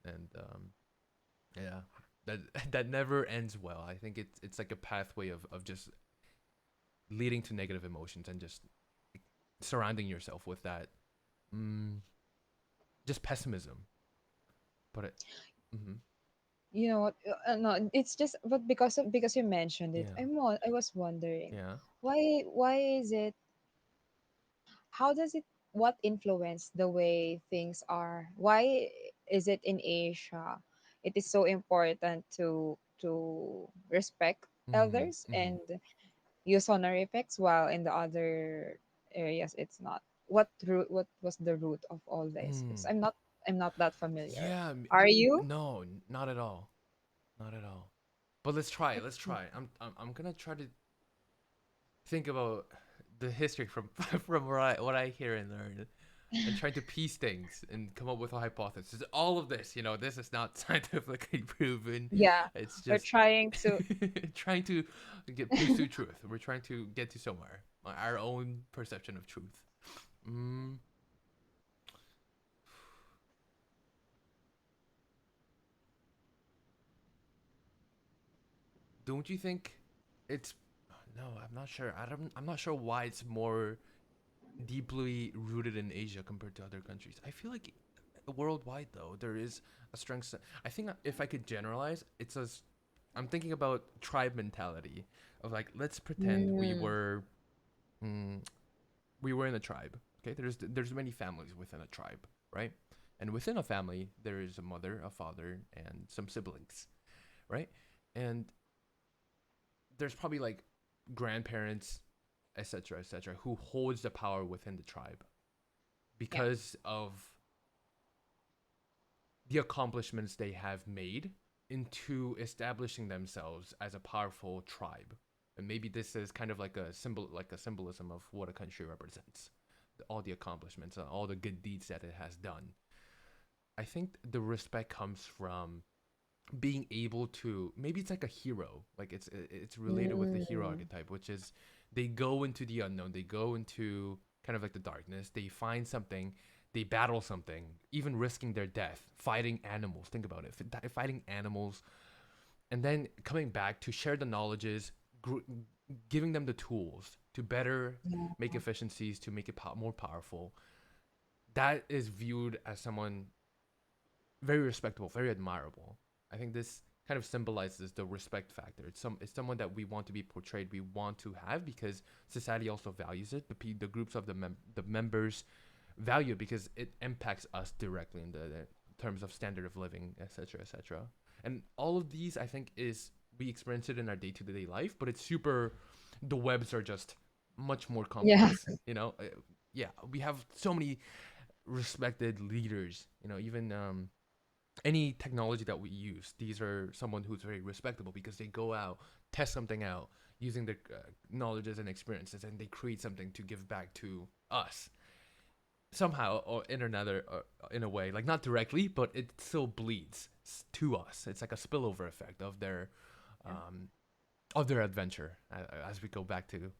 and yeah, that that never ends well. I think it's like a pathway of just leading to negative emotions, and just surrounding yourself with that, mm, just pessimism. But mm-hmm. You know what? No, it's just but because you mentioned it, Yeah, I was wondering yeah, why is it, how does it, what influenced the way things are? Why is it in Asia it is so important to respect mm-hmm. elders Mm-hmm. and use honorifics, while in the other areas it's not? What was the root of all this? Because Mm. I'm not that familiar. Yeah, Are you? no, not at all, not at all. But let's try. Let's try. I'm gonna try to think about the history from from what I hear and learn, and trying to piece things and come up with a hypothesis. All of this, this is not scientifically proven. Yeah, It's we're just trying to. trying to pursue truth. We're trying to get to somewhere, our own perception of truth. Mm, don't you think it's? No, I'm not sure. I'm not sure why it's more deeply rooted in Asia compared to other countries. I feel like worldwide though there is a strength. I think if I could generalize, I'm thinking about tribe mentality of, like, let's pretend Mm, mm, we were in a tribe. Okay, there's many families within a tribe, right? And within a family there is a mother, a father, and some siblings, right? And there's probably like grandparents, etc., etc., who holds the power within the tribe yeah, because of the accomplishments they have made into establishing themselves as a powerful tribe. And maybe this is kind of like a symbolism of what a country represents. All the accomplishments and all the good deeds that it has done. I think the respect comes from being able to, maybe it's like a hero, like it's related with the hero mm, archetype, which is they go into the unknown, they go into kind of like the darkness, they find something, they battle something, even risking their death, fighting animals. Think about it, fighting animals, and then coming back to share the knowledges, giving them the tools to better yeah, make efficiencies, to make it more powerful. That is viewed as someone very respectable, very admirable. I think this kind of symbolizes the respect factor. It's someone that we want to be portrayed, we want to have, because society also values it. The groups of the members value it because it impacts us directly in the terms of standard of living, etc., etc. And all of these, I think, is we experience it in our day to day life, but it's super. The webs are just much more yeah, complex. Yeah, we have so many respected leaders. Even any technology that we use, these are someone who's very respectable because they go out, test something out using their knowledges and experiences, and they create something to give back to us somehow, or in another, or in a way, like not directly, but it still bleeds to us. It's like a spillover effect yeah. um, of their adventure, as we go back to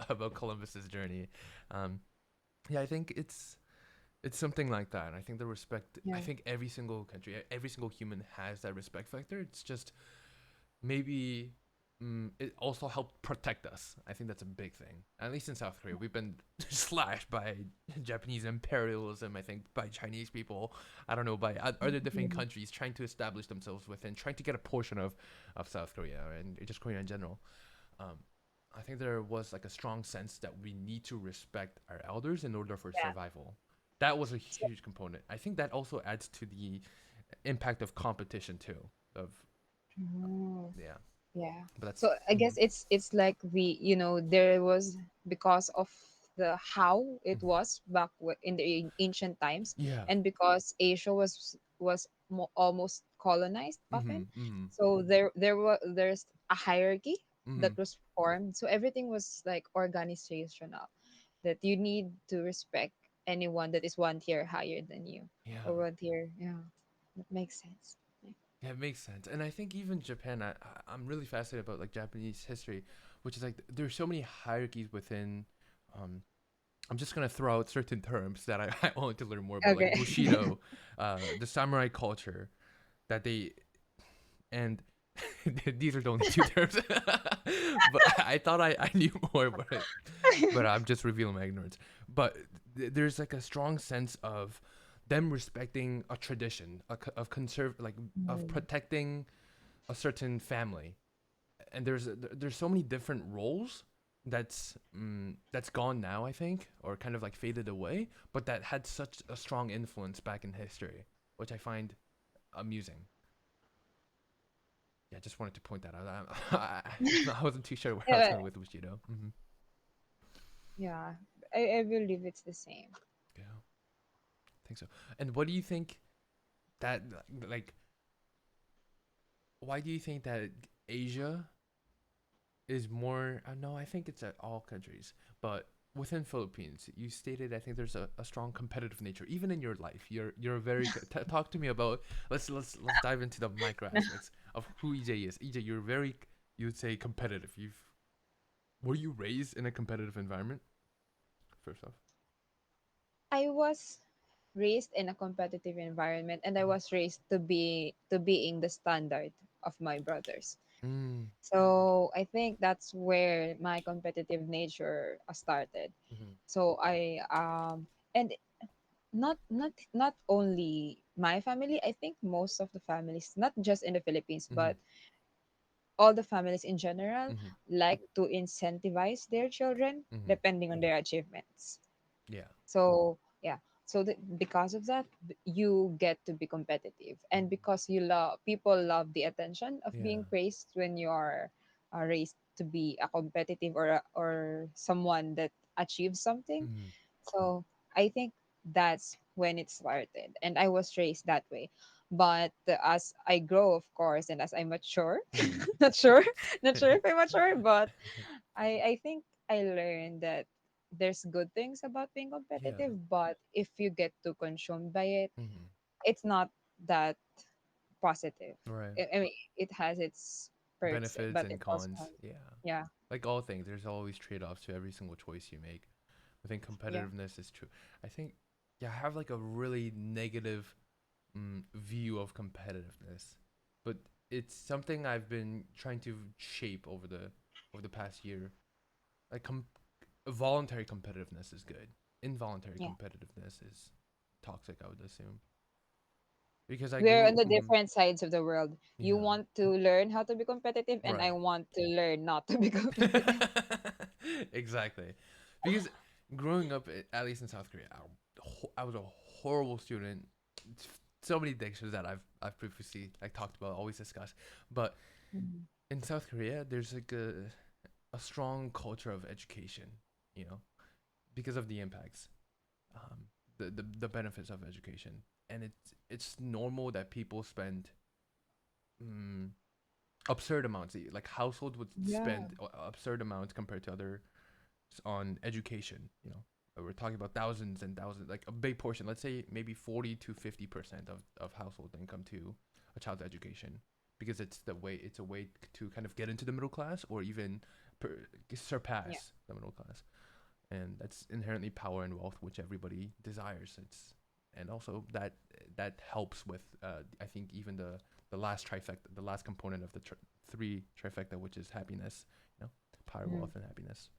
about Columbus's journey. Um, Yeah, I think it's something like that. I think the respect. I Yeah. think every single country, every single human has that respect factor. It's just maybe it also helped protect us. I think that's a big thing. At least in South Korea, we've been slashed by Japanese imperialism. I think by Chinese people. I don't know, by other different Mhm. countries trying to establish themselves within, trying to get a portion of South Korea and just Korea in general. Um, I think there was like a strong sense that we need to respect our elders in order for Yeah. survival. That was a So, huge component. I think that also adds to the impact of competition too. Of mm, yeah, yeah. but that's So I guess mhm, it's like there was, because of the how it mhm. was back in the ancient times, Yeah. and because Asia was almost colonized back then. Mhm. Mhm. So there's a hierarchy that Mhm. was formed. So everything was like organizational, that you need to respect anyone that is one tier higher than you, Yeah. or one tier. Yeah, that makes sense. Yeah, it makes sense. And I think even Japan, I'm really fascinated about like Japanese history, which is like there's so many hierarchies within. Um, I'm just gonna throw out certain terms that I I want to learn more about, like Okay. Bushido, the samurai culture that they and these are the only two terms. But I thought I knew more, but I'm just revealing my ignorance. But there's like a strong sense of them respecting a tradition, of conserve, like of Mm. protecting a certain family, and there's so many different roles that's gone now, I think, or kind of like faded away, but that had such a strong influence back in history, which I find amusing. Yeah, just wanted to point that out. I wasn't too sure where I was Yeah, going with Bushido. yeah. I believe it's the same. Yeah, I think so. And what do you think that like? Why do you think that Asia is more? No, I think it's at all countries, but within Philippines, you stated I think there's a strong competitive nature, even in your life. You're a very talk to me about. Let's dive into the micro aspects of who EJ is. EJ, you're very, you would say, competitive. Were you raised in a competitive environment? First off. I was raised in a competitive environment, and I was raised to being the standard of my brothers. Mm. So I think that's where my competitive nature started. Mm-hmm. So I and not only my family, I think most of the families, not just in the Philippines, Mm-hmm. but all the families in general, Mm-hmm. like to incentivize their children Mm-hmm. depending on their achievements. Yeah. So yeah, so because of that, you get to be competitive, and Mm-hmm. because you love people love the attention of Yeah. being praised when you are raised to be a competitive, or someone that achieves something. Mm-hmm. So I think that's when it started, and I was raised that way. But as I grow, of course, and as I mature, Mm-hmm. not sure, not sure if I mature, but I think I learned that there's good things about being Yeah. competitive, but if you get too consumed by it, Mm-hmm. it's not that positive. Right. I mean, it has its perks, Benefits but and it also cons. has, Yeah. yeah, Like all things, there's always trade-offs to every single choice you make. I think yeah, competitiveness is true. I think, yeah, I have like a really negative view of competitiveness, but it's something I've been trying to shape over the past year. Like voluntary competitiveness is good. Involuntary yeah. competitiveness is toxic, I would assume, because I We're on grew. the different sides of the world. You Yeah. want to learn how to be competitive, and I Right. want to learn not to be competitive. Exactly, because growing up, at least in South Korea, I was a horrible student. So many addictions that I've previously like talked about, always discussed. But Mhm. in South Korea, there's like a strong culture of education, you know, because of the impacts, the benefits of education, and it's normal that people spend mm, absurd amounts. Like households would Yeah, spend absurd amounts compared to other on education. We're talking about thousands and thousands, like a big portion. Let's say maybe 40 to 50% of household income to a child's education, because it's a way to kind of get into the middle class or even per, yeah. surpass the middle class. and that's inherently power and wealth, which everybody desires. It's and also that helps with I think even the last trifecta, the last component of the three trifecta, which is happiness. You know, power, Mhm. wealth, and happiness.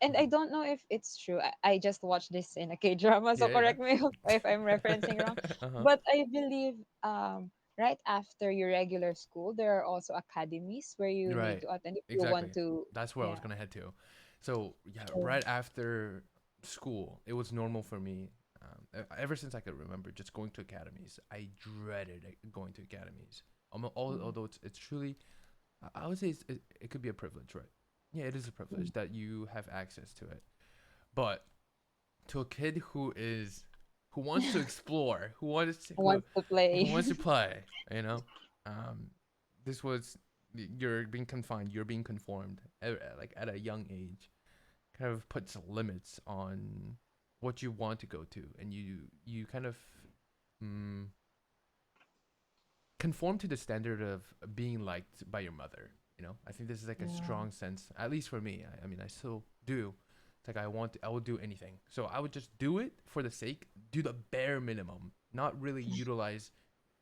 And I Hmm. don't know if it's true. I just watched this in a K drama, so Yeah, yeah. correct me if I'm referencing wrong. Uh-huh. But I believe right after your regular school, there are also academies where you need Right. to attend if you want Exactly. to. That's where I was Yeah. gonna head to. So yeah, True. right after school, it was normal for me. Ever since I could remember, just going to academies. I dreaded going to academies. Mm, Although it's truly, I would say it could be a privilege, right? Yeah, it is a mm. privilege that you have access to it. But to a kid who wants to explore, Wants to who play. wants to play, you know, um, this was you're being confined, you're being conformed, like at a young age, kind of puts limits on what you want to go to, and you kind of mm, conform to the standard of being liked by your mother. You know, I think this is like a Yeah. strong sense, at least for me. I mean, I still do. It's like I will do anything. So I would just do it for the sake, do the bare minimum, not really utilize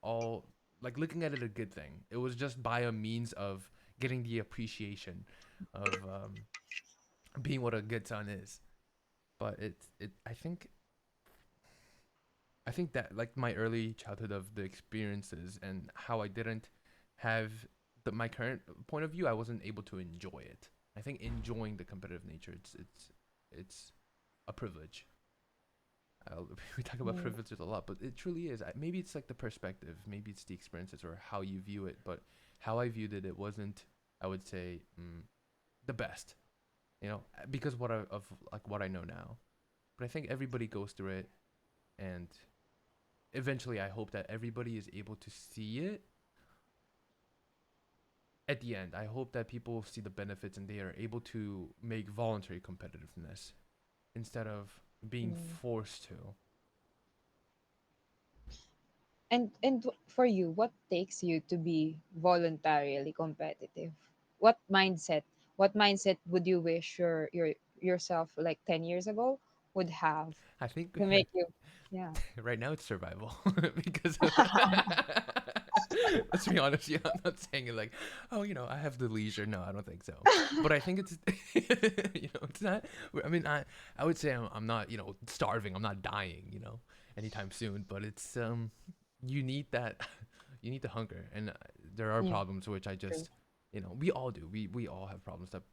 all, like looking at it a good thing. It was just by a means of getting the appreciation of being what a good son is. But I think that like my early childhood of the experiences and how I didn't have my current point of view, I wasn't able to enjoy it. I think enjoying the competitive nature, it's a privilege. We talk about Mm, privileges a lot, but it truly is. Maybe it's like the perspective, maybe it's the experiences or how you view it. But how I viewed it, it wasn't. I would say the best, you know, because of like what I know now. But I think everybody goes through it, and eventually I hope that everybody is able to see it at the end. I hope that people see the benefits and they are able to make voluntary competitiveness instead of being mm. forced to. And for you, what takes you to be voluntarily competitive? What mindset? What mindset would you wish your yourself like 10 years ago would have I think to make you? Yeah. right now it's survival because of let's be honest, yeah, I'm not saying it like, oh, you know, I have the leisure. No, I don't think so. But I think it's, you know, it's not. I mean, I would say I'm not, you know, starving. I'm not dying, you know, anytime soon. But it's you need that, you need the hunger, and there are Yeah. problems which I True. just, you know, we all do. We all have problems that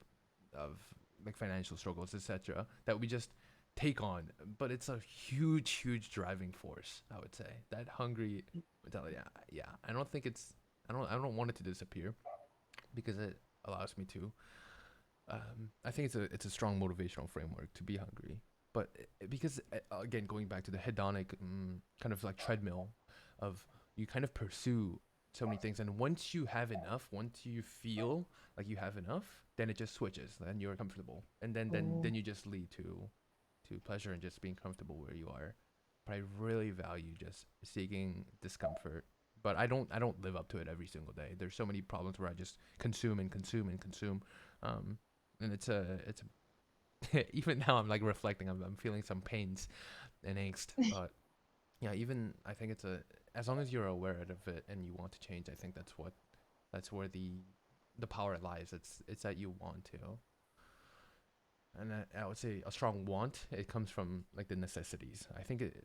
of like financial struggles, etc. That we just take on, but it's a huge driving force. I would say that hungry mentality. Yeah, yeah. I don't think it's. I don't want it to disappear because it allows me to. I think it's a strong motivational framework to be hungry, but because again, going back to the hedonic kind of like treadmill of you kind of pursue so many things, and once you have enough, once you feel like you have enough, then it just switches, then you're comfortable, and Oh, then you just lead to pleasure and just being comfortable where you are. But I really value just seeking discomfort. But I don't live up to it every single day. There's so many problems where I just consume and consume and consume. Um, and it's a even now I'm like reflecting. I'm feeling some pains and angst. But yeah, even I think it's a as long as you're aware of it and you want to change, I think that's where the power lies. It's that you want to, and I would say a strong want. It comes from like the necessities. I think it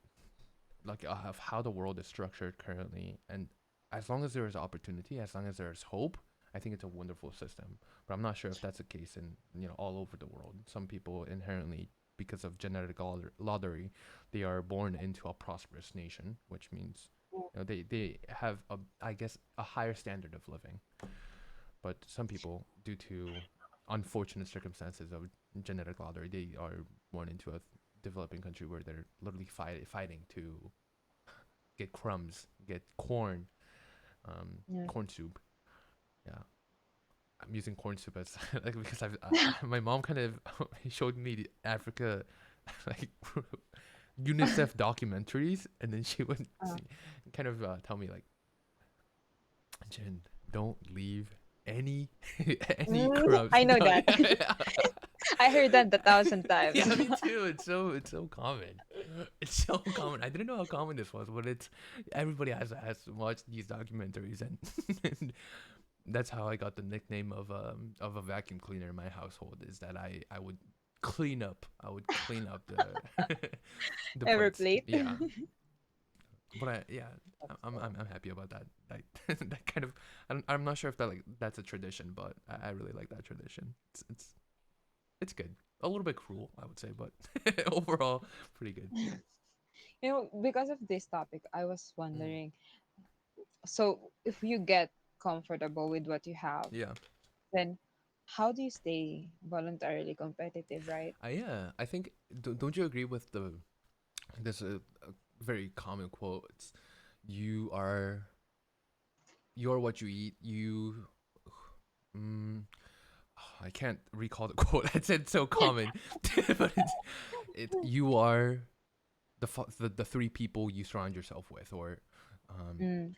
like of how the world is structured currently, and as long as there is opportunity, as long as there is hope, I think it's a wonderful system. But I'm not sure if that's the case in all over the world. Some people inherently, because of genetic lottery, they are born into a prosperous nation, which means they have a I guess a higher standard of living. But some people, due to unfortunate circumstances of genetic lottery, they are born into a developing country where they're literally fighting to get crumbs, get corn, yeah. corn soup. Yeah, I'm using corn soup as like because my mom kind of showed me the Africa like UNICEF documentaries, and then she would Uh, kind of tell me like, Jen, don't leave. any any corrupt. I know No, that. yeah, I heard that 1,000 times. yeah, me too. It's so common. It's so common. I didn't know how common this was, but it's everybody has watched these documentaries, and, and that's how I got the nickname of a vacuum cleaner in my household. Is that I would clean up the the Ever plates. plate. Yeah, but yeah, That's cool. I'm happy about that. Like that kind of I'm not sure if that's a tradition, but I really like that tradition. It's good. A little bit cruel, I would say, but overall pretty good. Because of this topic, I was Mm. wondering, so if you get comfortable with what you have, Yeah, then how do you stay voluntarily competitive, right? I think don't you agree with the there's a very common quote. It's you are you're what you eat. Mm, I can't recall the quote. It's so common, but you are the three people you surround yourself with, or um, Mm.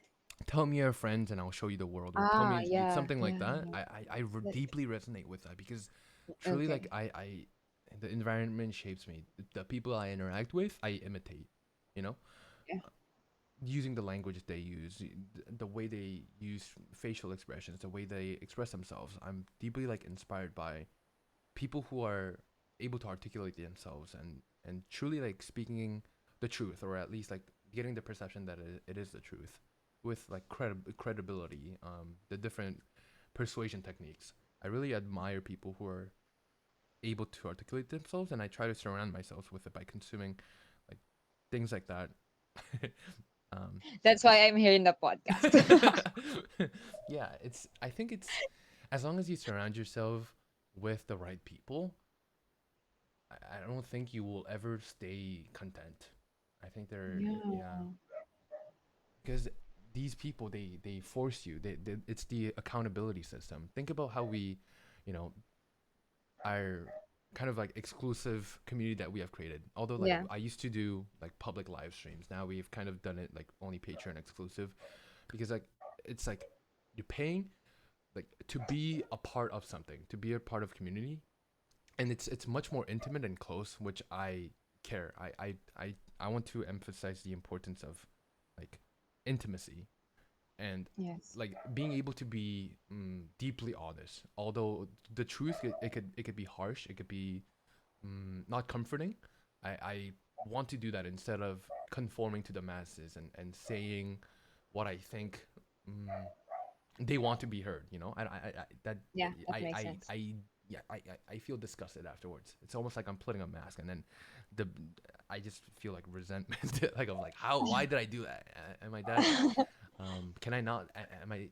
tell me your friends and I'll show you the world, or tell Ah, me yeah, something like yeah, that. yeah. That, Deeply resonate with that because truly, like okay. the environment shapes me. The people I interact with, I imitate. You know, Yeah, using the language they use, the way they use facial expressions, the way they express themselves. I'm deeply like inspired by people who are able to articulate themselves and truly like speaking the truth, or at least like getting the perception that it is the truth with like credibility, the different persuasion techniques. I really admire people who are able to articulate themselves, and I try to surround myself with it by consuming like things like that. um that's why I'm here in the podcast. yeah, I think it's as long as you surround yourself with the right people, I don't think you will ever stay content. I think they're Yeah, yeah, because these people they force you. It's the accountability system. Think about how we, you know, our kind of like exclusive community that we have created. Although like yeah, I used to do like public live streams, now we've kind of done it like only Patreon exclusive because like it's like you're paying like to be a part of something, to be a part of community, and it's much more intimate and close, which I care. I want to emphasize the importance of like intimacy and yes, like being able to be deeply honest. Although the truth it could be harsh, it could be not comforting. I want to do that instead of conforming to the masses and saying what I think mm, they want to be heard. You know, I that yeah, that I makes I sense. I yeah I feel disgusted afterwards. It's almost like I'm putting a mask, and then the I just feel like resentment, like of like how why did I do that? Am I that? Can I not? Am I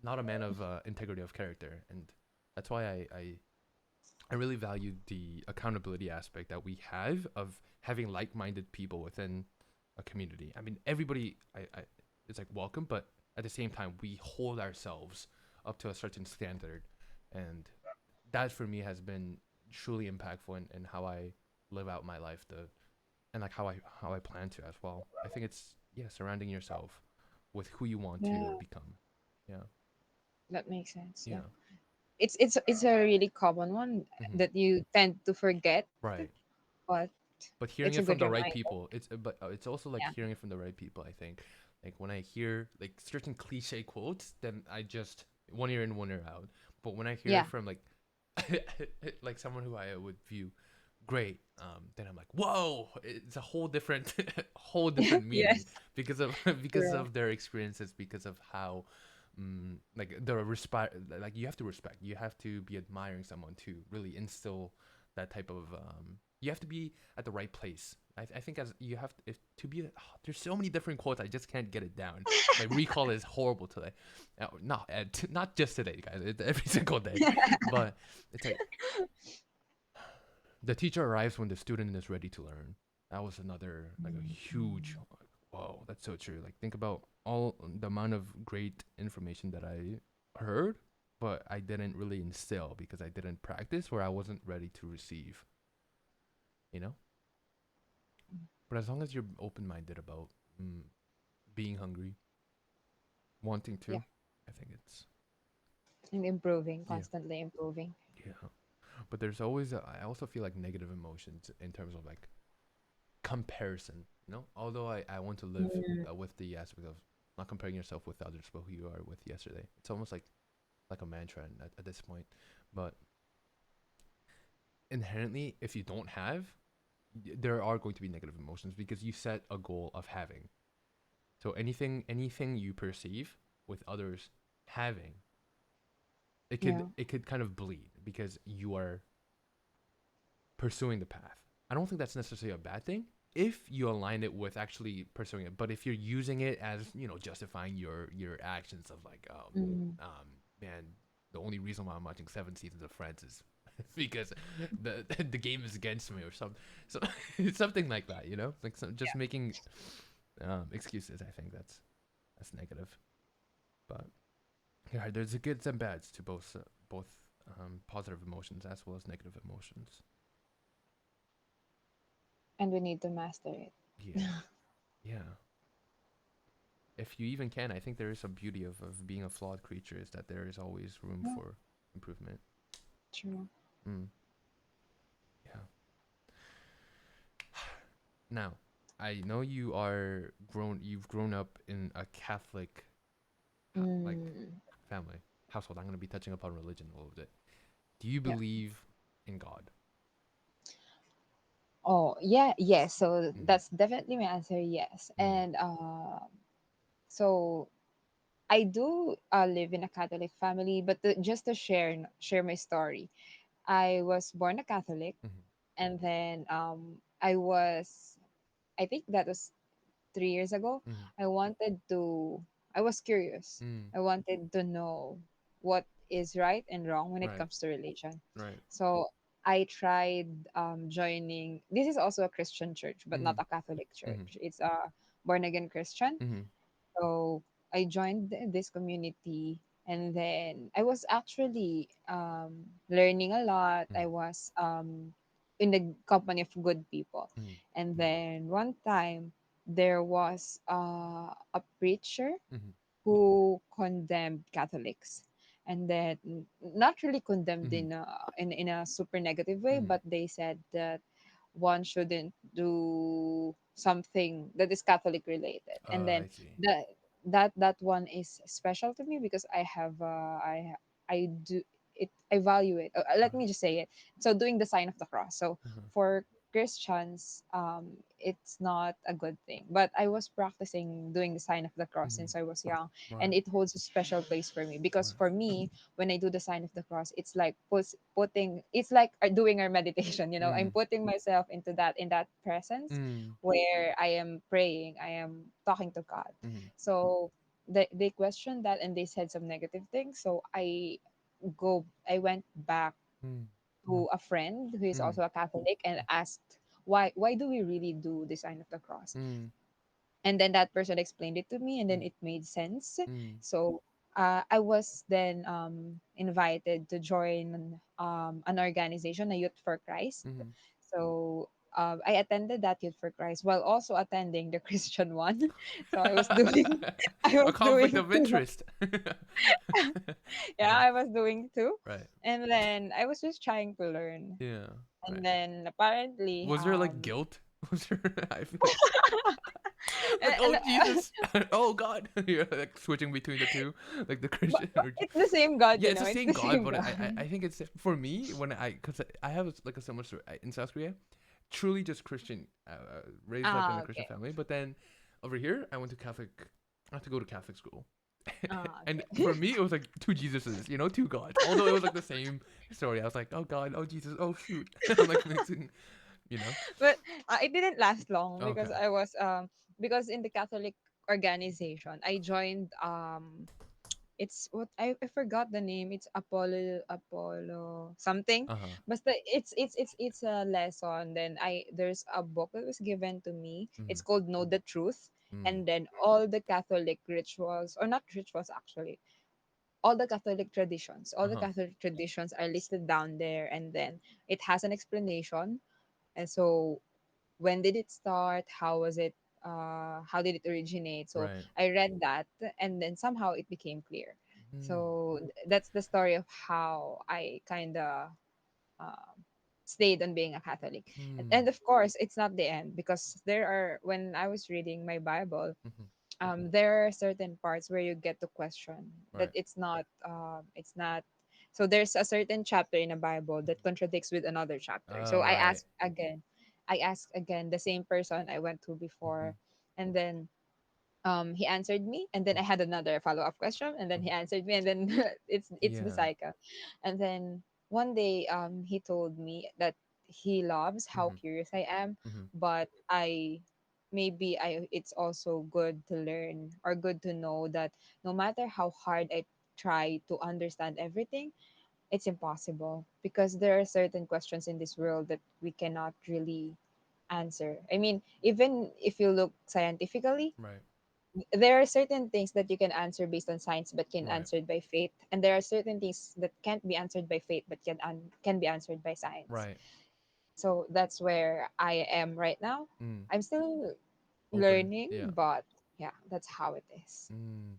not a man of integrity of character? And that's why I really value the accountability aspect that we have of having like-minded people within a community. I mean, everybody, it's like welcome, but at the same time, we hold ourselves up to a certain standard, and that for me has been truly impactful in how I live out my life, and like how I plan to as well. I think it's yeah, surrounding yourself with who you want to Yeah, become. Yeah, that makes sense. Yeah. yeah, It's a really common one hmm that you tend to forget, right. but But hearing it's a it from good the right reminder. people, it's also like Yeah. hearing it from the right people. I think like when I hear like certain cliche quotes, then I just one ear in, one ear out. But when I hear it Yeah. from like like someone who I would view great, then I'm like, whoa, it's a whole different whole different meaning Yes. because of because True. of their experiences, because of how like the respect, like you have to respect, you have to be admiring someone to really instill that type of you have to be at the right place. I think as you have to, if, to be there's so many different quotes, I just can't get it down. My recall is horrible today. Not not just today, guys, every single day, but it's like the teacher arrives when the student is ready to learn. That was another like a huge whoa, that's so true. Like think about all the amount of great information that I heard, but I didn't really instill because I didn't practice, or I wasn't ready to receive, you know? But as long as you're open minded about being hungry, wanting Yeah. to, I think it's. And improving, Yeah. constantly improving. Yeah. But there's always I also feel like negative emotions in terms of like comparison. You know, although I want to live Mm, with the aspect of not comparing yourself with others, but who you are with yesterday. It's almost like a mantra at this point. But inherently, if you don't have, there are going to be negative emotions because you set a goal of having. So anything you perceive with others having, yeah. it could kind of bleed because you are pursuing the path. I don't think that's necessarily a bad thing if you align it with actually pursuing it. But if you're using it as, justifying your actions of like, Mm, man, the only reason why I'm watching 7 seasons of Friends is because the game is against me or something, so something like that, like just making excuses. I think that's negative. But yeah, there's a goods and bads to both positive emotions as well as negative emotions. and we need to master it. Yeah, yeah. If you even can, I think there is a beauty of being a flawed creature is that there is always room Yeah, for improvement. true. Mm, yeah. Now, I know you've grown up in a Catholic, like, Mm, family household. I'm going to be touching upon religion a little bit. Do you yeah. believe in God? Oh, yeah, yes. So Mm, that's definitely my answer, yes. mm, And so I do live in a Catholic family, but just to share my story, I was born a Catholic, mm, and then I think that was 3 years ago. mm, I wanted to, I was curious. mm. I wanted to know what is right and wrong when it Right, comes to religion. right. So I tried joining. This is also a Christian church, but not Mm, a Catholic mm, church. It's a born again Christian. mm, So I joined this community, and then I was actually learning a lot. mm, I was in the company of good people. mm, And then one time, there was a preacher mm, who condemned Catholics. And then not really condemned mm, in a super negative way, mm. but they said that one shouldn't do something that is Catholic related. And then I see. that that one is special to me because I do it. I value it. Let Right. me just say it. So doing the sign of the cross. So Uh-huh. for Christians, it's not a good thing. But I was practicing doing the sign of the cross Mm, since I was young, and right. it holds a special place for me because Right. for me, when I do the sign of the cross, it's like it's like doing our meditation. I'm Mm, putting myself into that presence mm, where I am praying, I am talking to God. mm, So they questioned that and they said some negative things. So I went back mm, to a friend who is mm, also a Catholic and asked why do we really do the sign of the cross? mm, And then that person explained it to me, and then mm, it made sense. mm, So I was then invited to join an organization, a Youth for Christ. mm. So I attended that Youth for Christ while also attending the Christian one. So I was doing I A was conflict doing of two. interest. Yeah, Uh-huh. I was doing two. Right. And then I was just trying to learn. Yeah. And Right. then apparently Was there like guilt? Was there? I feel like, and, oh and Jesus, oh God. You're like switching between the two, like the Christian but or it's the same God, yeah, it's the it's same the God, same but God. I think it's for me when because I have like a similar story in South Korea, truly just Christian, raised up in a Christian Okay. family, but then over here I went to Catholic, I had to go to Catholic school, and Okay. for me it was like two Jesuses, two gods. Although it was like the same story, I was like, oh God, oh Jesus, oh shoot, I'm like mixing, you know. But it didn't last long because Okay. I was because in the Catholic organization I joined it's what I forgot the name. It's Apollo something. Uh huh. But it's a lesson. Then there's a book that was given to me. Mm-hmm. It's called Know the Truth. Mm. And then all the Catholic rituals, or not rituals actually, all Uh the huh. Catholic traditions are listed down there, and then it has an explanation. And so when did it start? How did it originate? So Right. I read that, and then somehow it became clear. Mm. So that's the story of how I kind of um, stayed on being a Catholic. Mm. And of course, it's not the end, because there are, when I was reading my Bible, Mm-hmm. there are certain parts where you get to question that Right. it's not. So there's a certain chapter in a Bible that contradicts with another chapter. So Oh, right. I asked again the same person I went to Mm-hmm. before, and then he answered me, and then I had another follow-up question, and then he Mm-hmm. answered me, and then it's the Yeah. cycle. And then one day he told me that he loves how Mm-hmm. curious I am, Mm-hmm. but I maybe I it's also good to learn, or good to know, that no matter how hard I try to understand everything, it's impossible, because there are certain questions in this world that we cannot really answer. I mean, even if you look scientifically, Right. there are certain things that you can answer based on science but can Right. answered by faith, and there are certain things that can't be answered by faith but can be answered by science. Right. So that's where I am right now. Mm. I'm still Open. learning, Yeah. but yeah, that's how it is. Mm.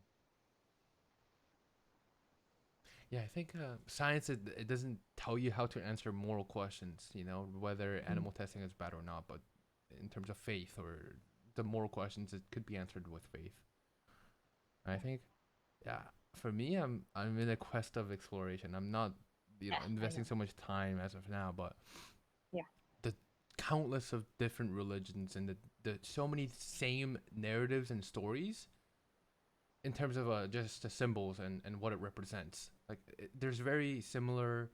Yeah, I think science it doesn't tell you how to answer moral questions. You know whether Mm. animal testing is bad or not, but in terms of faith or the moral questions, it could be answered with faith. And I Yeah, think, yeah, for me, I'm in a quest of exploration. I'm not, I know. investing so much time as of now, but Yeah. the countless of different religions and the so many same narratives and stories in terms of just the symbols and what it represents. Like there's very similar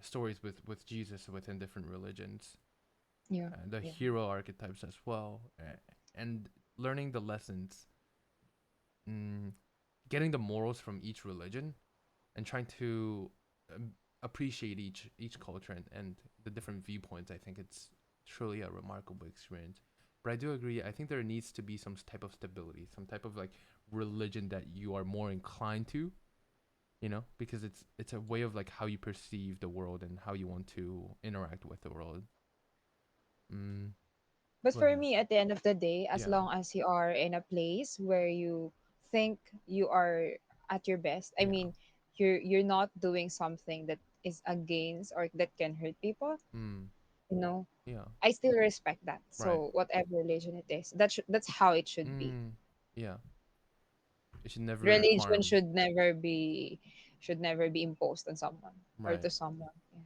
stories with Jesus within different religions, Yeah. the Yeah. hero archetypes as well, and learning the lessons, mm, getting the morals from each religion, and trying to appreciate each culture and the different viewpoints. I think it's truly a remarkable experience. But I do agree. I think there needs to be some type of stability, some type of like religion that you are more inclined to, because it's a way of like how you perceive the world and how you want to interact with the world. Mm, But what for else? me, at the end of the day, as Yeah, long as you are in a place where you think you are at your best, I yeah, mean, you're not doing something that is against or that can hurt people, mm, you know, yeah, I still respect that. right, So whatever religion it is, that's how it should be. mm, yeah. It should never Religion harm, should never be imposed on someone or right. to someone. Yeah.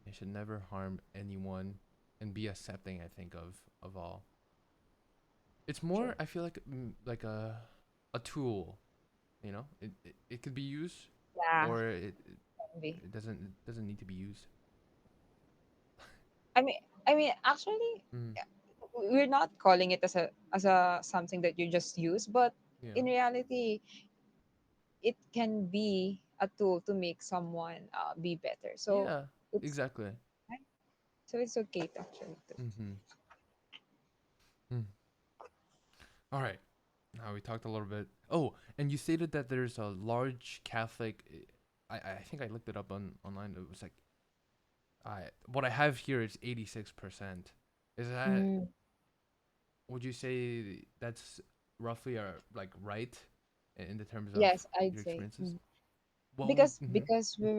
It should never harm anyone and be accepting. I think of all. It's True. more. I feel like like a tool. It could be used, Yeah. or it Can be. it doesn't it doesn't need to be used. I mean, actually, Mm, we're not calling it as a something that you just use, but yeah. in reality, it can be a tool to make someone be better. So Yeah. it's Exactly. it's okay to actually do. Mm-hmm. Mm. All right. Now we talked a little bit. Oh, and you stated that there's a large Catholic. I think I looked it up online. It was like what I have here is 86%. Is that, Mm, would you say that's roughly like right in the terms of yes, I'd your say. experiences? What would Because we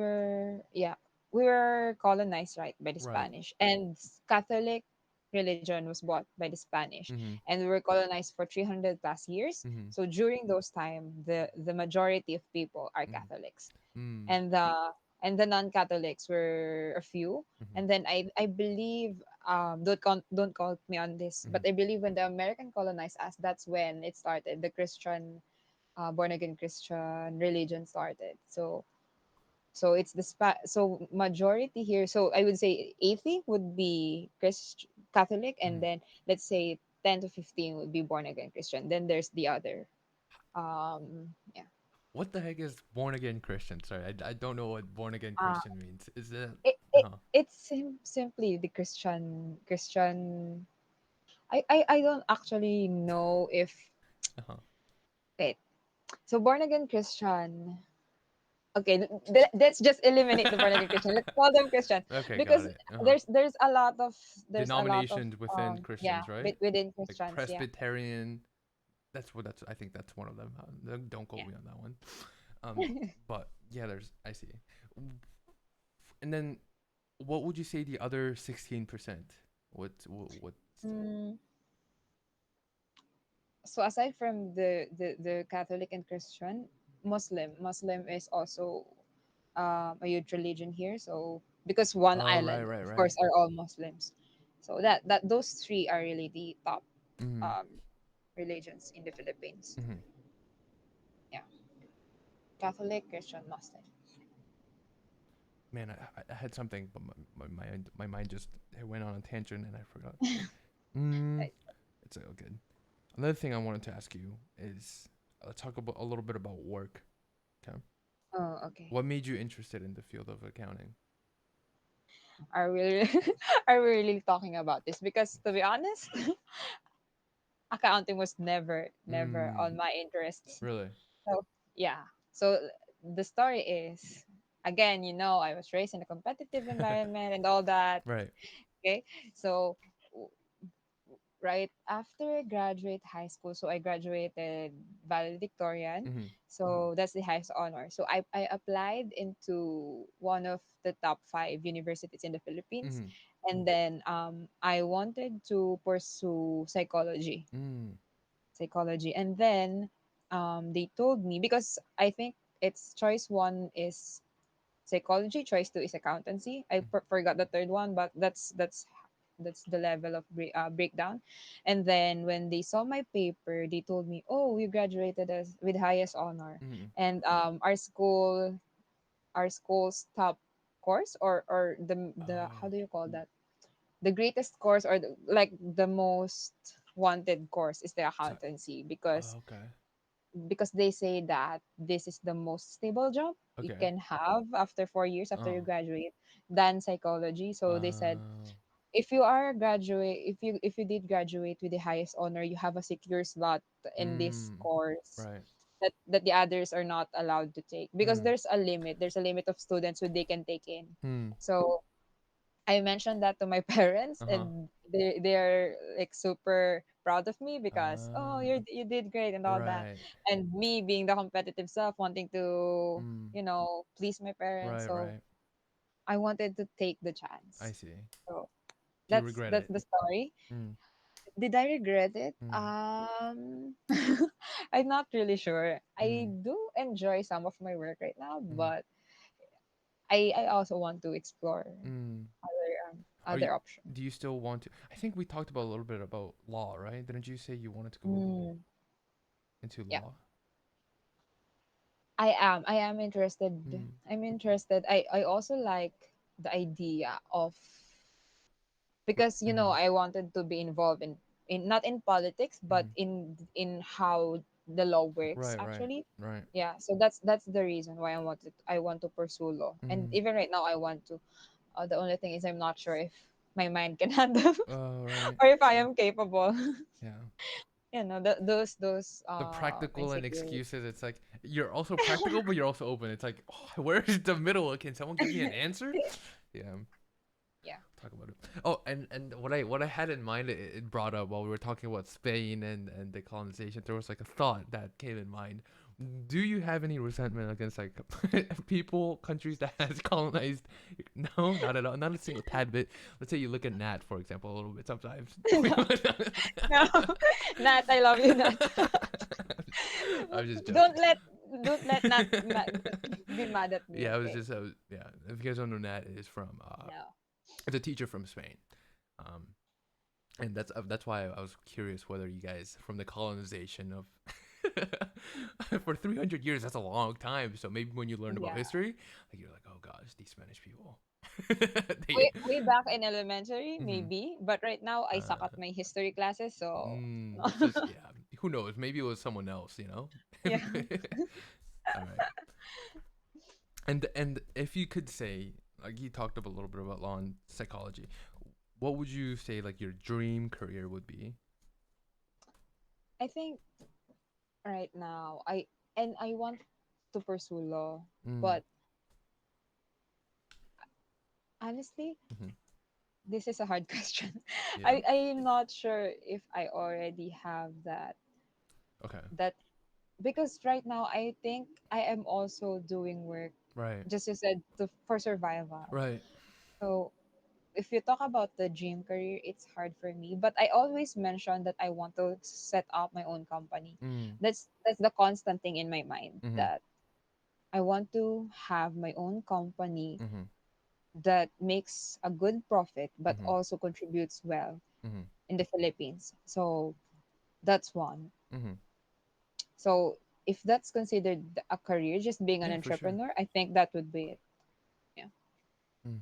were colonized, right, by the right? Spanish, and Catholic religion was bought by the Spanish, Mm-hmm. and we were colonized for 300 plus years. Mm-hmm. So during those time, the majority of people are Mm-hmm. Catholics, Mm-hmm. and the non-Catholics were a few. Mm-hmm. And then I believe, don't quote me on this, but Mm-hmm. I believe when the American colonized us, that's when it started, the Christian, born again Christian religion started. So it's so majority here. So I would say 80 would be Catholic, and Mm-hmm. then let's say 10 to 15 would be born again Christian. Then there's the other. Yeah. What the heck is born again Christian? Sorry, I don't know what born again Uh, Christian means. Is it? Uh-huh. it's simply the Christian. I don't actually know if Uh-huh. wait. So born again Christian. Okay, let's just eliminate the born again Christian. Let's call them Christian, Okay, got because it. Uh-huh. there's a lot of Denominations within yeah, Christians, right? within Like Christians, yeah. Presbyterian. that's I think that's one of them. Don't quote Yeah. me on that one. Um, but yeah, there's I see. And then, what would you say the other 16%? What? Mm, so aside from the Catholic and Christian, Muslim is also a huge religion here. So because one Oh, right, island, right, of right. course, are all Muslims. So that those three are really the top Mm-hmm. um, religions in the Philippines. Mm-hmm. Yeah, Catholic, Christian, Muslim. Man, I had something, but my mind just it went on a tangent and I forgot. Mm, Right. it's all good. Another thing I wanted to ask you is let's talk about a little bit about work. Okay. Oh, okay. What made you interested in the field of accounting? Are we are we really talking about this? Because to be honest, accounting was never Mm, on my interests. really? So yeah. So the story is, again, I was raised in a competitive environment and all that. Right. Okay. So right after I graduate high school, so I graduated valedictorian. Mm-hmm. So that's the highest honor. So I applied into one of the top five universities in the Philippines. Mm-hmm. And then I wanted to pursue Mm. psychology. And then they told me, because I think it's choice one is psychology, choice two is accountancy. I forgot the third one, but that's the level of breakdown. And then when they saw my paper, they told me, "Oh, you graduated as with highest honor," Mm-hmm. and our school's top course, or the how Oh. do you call that, the greatest course, or like the most wanted course is the So, accountancy, because okay. they say that this is the most stable job you Okay. can have after 4 years after you Oh. graduate than psychology. So they said, Oh. if you are graduate if you did graduate with the highest honor, you have a secure slot in this Mm. course Right. that the others are not allowed to take, because Mm. there's a limit of students who they can take in. Mm. So I mentioned that to my parents, Uh huh. and they're like super proud of me, because, oh, Ah. you did great and all that. Right. And me being the competitive self, wanting to Mm. please my parents. Right. So Right. I wanted to take the I chance. see. So Do you that's regret that's it? the story. Mm. Did I regret it? Mm. I'm not really sure. I Mm. do enjoy some of my work right now, Mm. but I also want to explore Mm. Are you? other options. Do you still want to? I think we talked about a little bit about law, right? Didn't you say you wanted to go Mm, into yeah, law? I am interested. Mm. I'm interested. I also like the idea of, because Mm-hmm. I wanted to be involved in not in politics, but Mm-hmm. in how the law works Right. Right. actually. Right. Yeah, so that's the reason why I want to pursue law. And Mm. even right now I want to. The only thing is, I'm not sure if my mind can handle Oh, right. or if I am capable. Yeah. Those The practical and insecurities. excuses. It's like you're also practical, but you're also open. It's like, oh, where's the middle? Can someone give me an answer? Yeah. Yeah. Talk about it. Oh, and what I had in mind, it brought up while we were talking about Spain and the colonization. There was like a thought that came in mind. Do you have any resentment against like people, countries that has colonized? No, not at all. Not a single tad bit. Let's say you look at Nat, for example, a little bit sometimes. No, Nat, I love you, Nat. I'm just joking. don't let don't let Nat be mad at me, Yeah, I was okay? just yeah. If you guys don't know, Nat is from No. it's a teacher from Spain. Um, and that's why I was curious whether you guys from the colonization of for 300 years, that's a long time. So maybe when you learn about Yeah. history, like you're like, oh gosh, these Spanish people. Way, they way back in elementary, hmm maybe, but right now I suck uh at my history classes, so it's just yeah, who knows, maybe it was someone else, yeah. all right. And if you could say, like you talked about a little bit about law and psychology, what would you say like your dream career would be? I think right now I want to pursue law, Mm, but honestly, hmm. this is a hard question. Yeah. I'm not sure if I already have that that because right now I think I am also doing work, Right. just you said, for survival. Right. So if you talk about the dream career, it's hard for me. But I always mention that I want to set up my own company. Mm. That's the constant thing in my mind, Mhm. that I want to have my own company Mhm. that makes a good profit but Mhm. also contributes well Mhm. in the Philippines. So that's one. Mhm. So if that's considered a career, just being an Yeah, for sure. entrepreneur, I think that would be it. Yeah. Mm.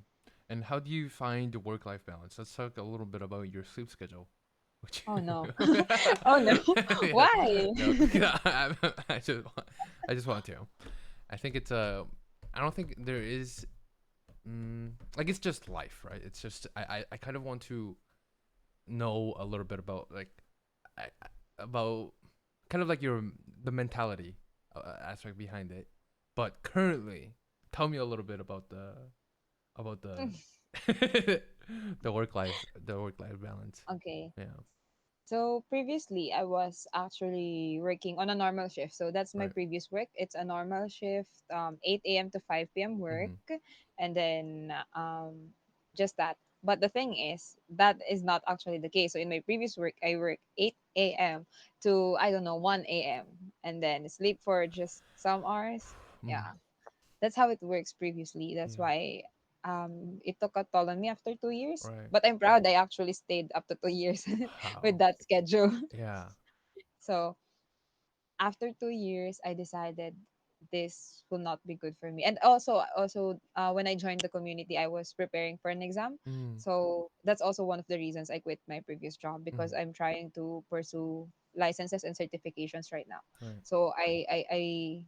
And how do you find the work-life balance? Let's talk a little bit about your sleep schedule. Which Oh no. Oh no. yeah, Why? no, I just I just want to. I think it's I don't think there is like it's just life, right? It's just I kind of want to know a little bit about like about kind of like your the mentality aspect behind it. But currently, tell me a little bit about the the work life balance. Okay. Yeah. So previously, I was actually working on a normal shift. So that's my Right. previous work. It's a normal shift, 8 a.m. to 5 p.m. work, Mhm. and then just that. But the thing is, that is not actually the case. So in my previous work, I work 8 a.m. to, I don't know, 1 a.m. and then sleep for just some hours. Mm. Yeah, that's how it works previously. That's Yeah. why it took a toll on me after 2 years. Right. But I'm proud I actually stayed up to 2 years with How? that schedule. Yeah. So after 2 years, I decided this will not be good for me. And also, when I joined the community, I was preparing for an exam. Mm. So that's also one of the reasons I quit my previous job, because Mm. I'm trying to pursue licenses and certifications right now. Right. So I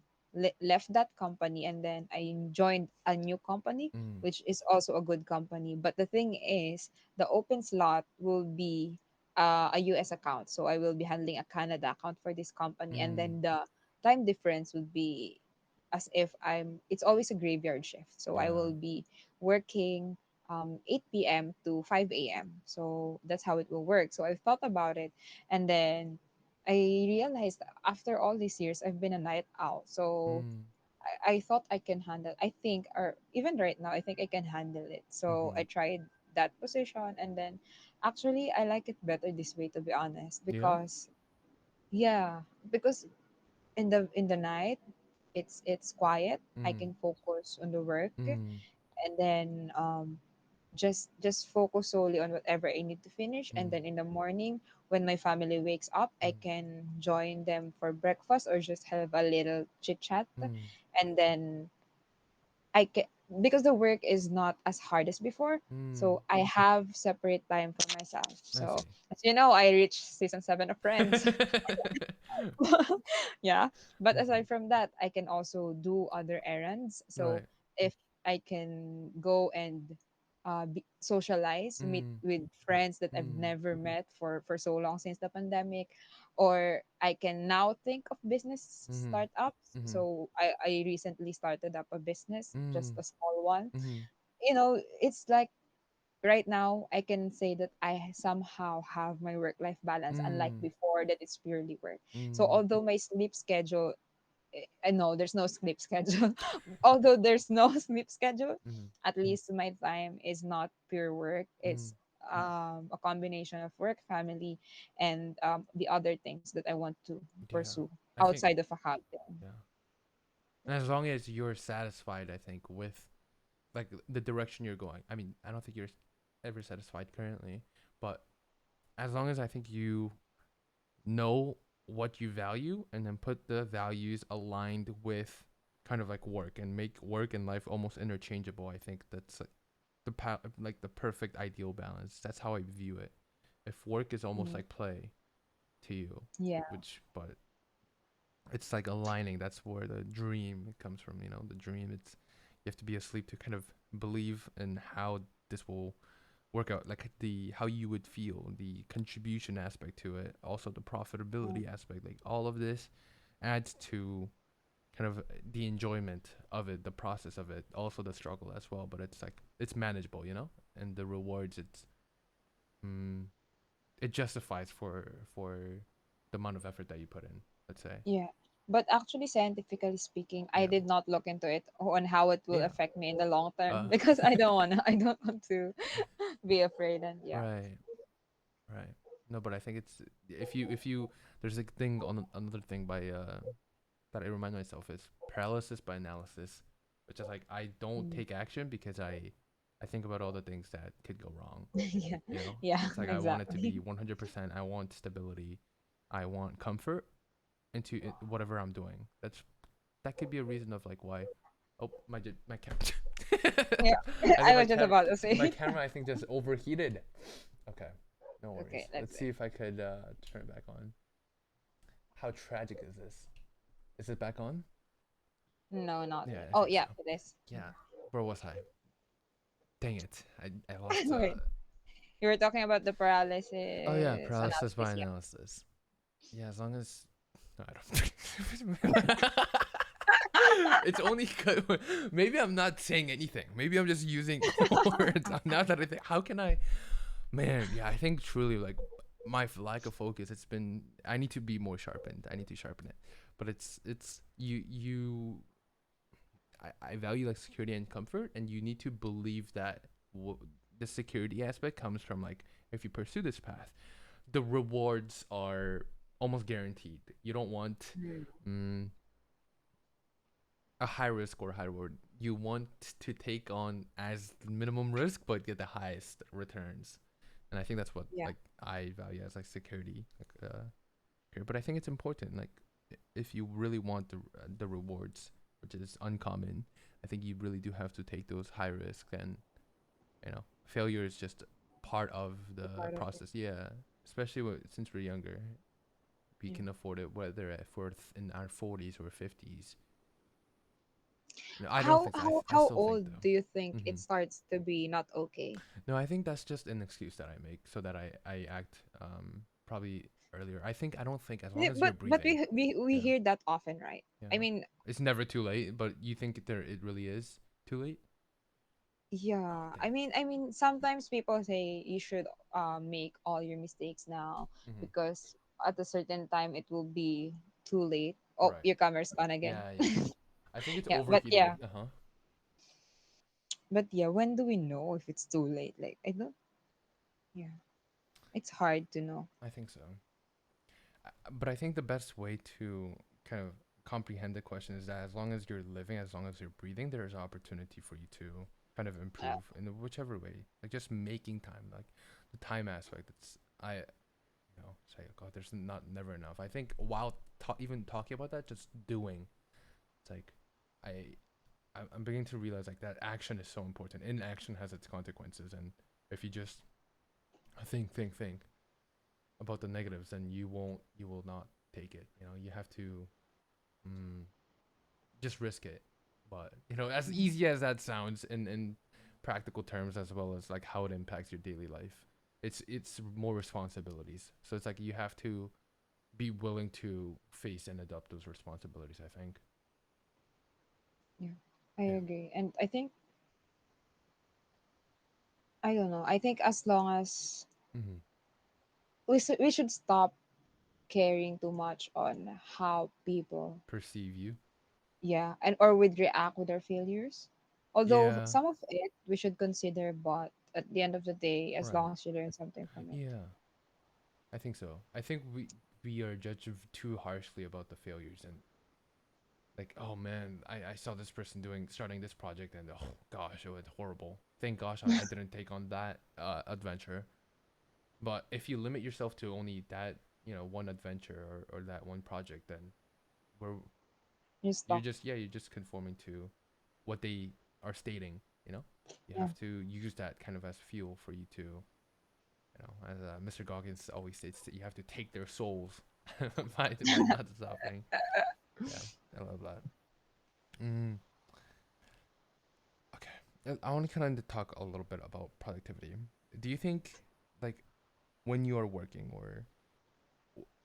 left that company, and then I joined a new company, Mm. which is also a good company. But the thing is, the open slot will be a US account. So I will be handling a Canada account for this company. And Mm. then the time difference would be as if it's always a graveyard shift. So I Yeah. will be working 8 p.m. to 5 a.m. So that's how it will work. So I've thought about it. And then I realized after all these years, I've been a night owl. So Mm. I thought I can handle, I think, or even right now, I think I can handle it. So I Mhm. tried that position, and then actually I like it better this way, to be honest, Yeah. because yeah, because in the night it's quiet. I Mm. can focus on the work, Mm. and then just focus solely on whatever I need to finish, and Mm. then in the morning when my family wakes up, I Mm. can join them for breakfast or just have a little chit chat, Mm. and then I can, because the work is not as hard as before. Mm. So I have separate time for myself. I So see. as you know, I reached season 7 of Friends. Yeah. But Mhm. aside from that, I can also do other errands. So Right. if I can go and socialize, meet Mm. with friends that I've Mm. never met for so long since the pandemic, or I can now think of business Mhm. startups. Mhm. So I recently started up a business, just Mm. a small one. Mhm. It's like right now I can say that I somehow have my work life balance, unlike Mm. before that it's purely work. So Mm. although my sleep schedule, I know there's no sleep schedule. Although there's no sleep schedule, Mhm. at least my time is not pure work. It's Mm. a combination of work, family, and the other things that I want to Yeah. pursue I think outside of accounting. yeah. And as long as you're satisfied, I think with like the direction you're going. I mean, I don't think you're ever satisfied currently, but as long as I think you know what you value and then put the values aligned with kind of like work and make work and life almost interchangeable, I think that's like like the perfect ideal balance. That's how I view it. If work is almost Mhm. like play to you, Yeah. which but it's like aligning. That's where the dream comes from. You know, the dream. It's you have to be asleep to kind of believe in how this will work out, like the how you would feel, the contribution aspect to it, also the Mm. profitability aspect. Like all of this adds to kind of the enjoyment of it, the process of it, also the struggle as well. But it's like it's manageable, you know, and the rewards. Mm, it justifies for the amount of effort that you put in. let's say. Yeah. But actually, scientifically speaking, I Yeah. did not look into it on how it will Yeah. affect me in the long term Uh, because I don't wanna. I don't want to be afraid. And yeah. right. Right. No, but I think it's if you there's a thing on another thing by that I remind myself is paralysis by analysis, which is like I don't Mm. take action because I think about all the things that could go wrong. Yeah. You know, Yeah. it's like I want it to be Exactly. 100%. I want stability. I want comfort into whatever I'm doing. That could be a reason of like why. Oh, my camera. Yeah. I think I was just about to my say. camera I think just overheated. Okay, no Okay. worries. Let's Let's see. see if I could turn it back on. How tragic is this? Is it back on? No, not Yeah, yet. I Oh, think so. yeah. It is. Yeah, where was I? Dang it, I lost. Wait. You were talking about the Oh yeah, paralysis paralysis by analysis. Yeah. analysis. Yeah, as long as no, I don't. It's only maybe I'm not saying anything. Maybe I'm just using words. Now that I think, how can I? Man, yeah, I think truly like my lack of focus. It's been I need to be more sharpened. I need to sharpen it. But it's you. I value like security and comfort, and you need to believe that the security aspect comes from like if you pursue this path, the rewards are almost guaranteed. You don't want Mm. mm, a high risk or high reward. You want to take on as minimum risk but get the highest returns. And I think that's what Yeah. like I value as like security. Like but I think it's important. Like if you really want the rewards, which is uncommon, I think you really do have to take those high risks. And failure is just part of The the part of it. process. Yeah, especially since we're younger, we Yeah. can afford it. Whether if we're in our 40s or 50s. No, I don't How think so. how I how still think old do you think though. it starts to be not okay? No, I think that's just an excuse that I make so that I act probably earlier. I don't think as long Yeah, as you're but breathing. we Yeah. hear that often, right? Yeah. I mean, It's never too late, but you think it really is too late? Oh, yeah. dang. I mean, sometimes people say you should make all your mistakes now Hmm. because at a certain time it will be too late. Oh, Right. your camera's on again. Yeah, yeah. I think it's Yeah, but overheated. yeah, Uh-huh. when do we know if it's too late? Like, I don't. Yeah, it's hard to know. I think so. But I think the best way to kind of comprehend the question is that as long as you're living, as long as you're breathing, there is opportunity for you to kind of Yeah. improve in whichever way. Like just making time, like the time aspect. It's say, God, there's not never enough. I think while even talking about that, just doing, it's like I I'm beginning to realize like that action is so important. Inaction has its consequences, and if you just think about the negatives, then you will not take it. You have to mm, just risk it. But as Mhm. easy as that sounds in practical terms, as well as like how it impacts your daily life, it's more responsibilities. So it's like you have to be willing to face and adopt those responsibilities. I think. Yeah, I Yeah. agree. And I think, I don't know, I think as long as Mm-hmm. we should stop caring too much on how people, Perceive you. yeah, and or would react with our failures. Although Yeah. some of it we should consider, but at the end of the day, as Right. long as you learn something from it. Yeah. I think so. I think we are judged too harshly about the failures and like, oh man, I saw this person starting this project and oh gosh, it was horrible. Thank gosh I didn't take on that adventure. But if you limit yourself to only that, one adventure or that one project, then we're You're stuck. you're just conforming to what they are stating. You Yeah. have to use that kind of as fuel for you to, as Mr. Goggins always states, that you have to take their souls by not stopping. Yeah, I love that. Mm, okay. I want to kind of talk a little bit about productivity. Do you think, like, when you are working, or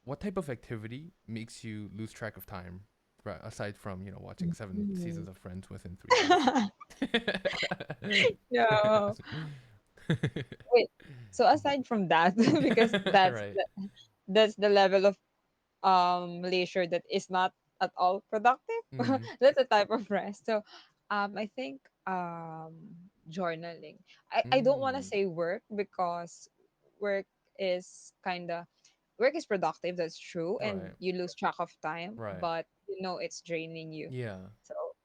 what type of activity makes you lose track of time, right? Aside from watching 7 seasons Mhm. of Friends within 3 days. No. Wait. So aside from that, because Right. that's the level of leisure that is not at all productive. Mm. That's a type of rest. So I think journaling. I don't want to Mm. say work because work is kind of work is productive, that's true, and Right. you lose track of time, Right. but it's draining you. Yeah.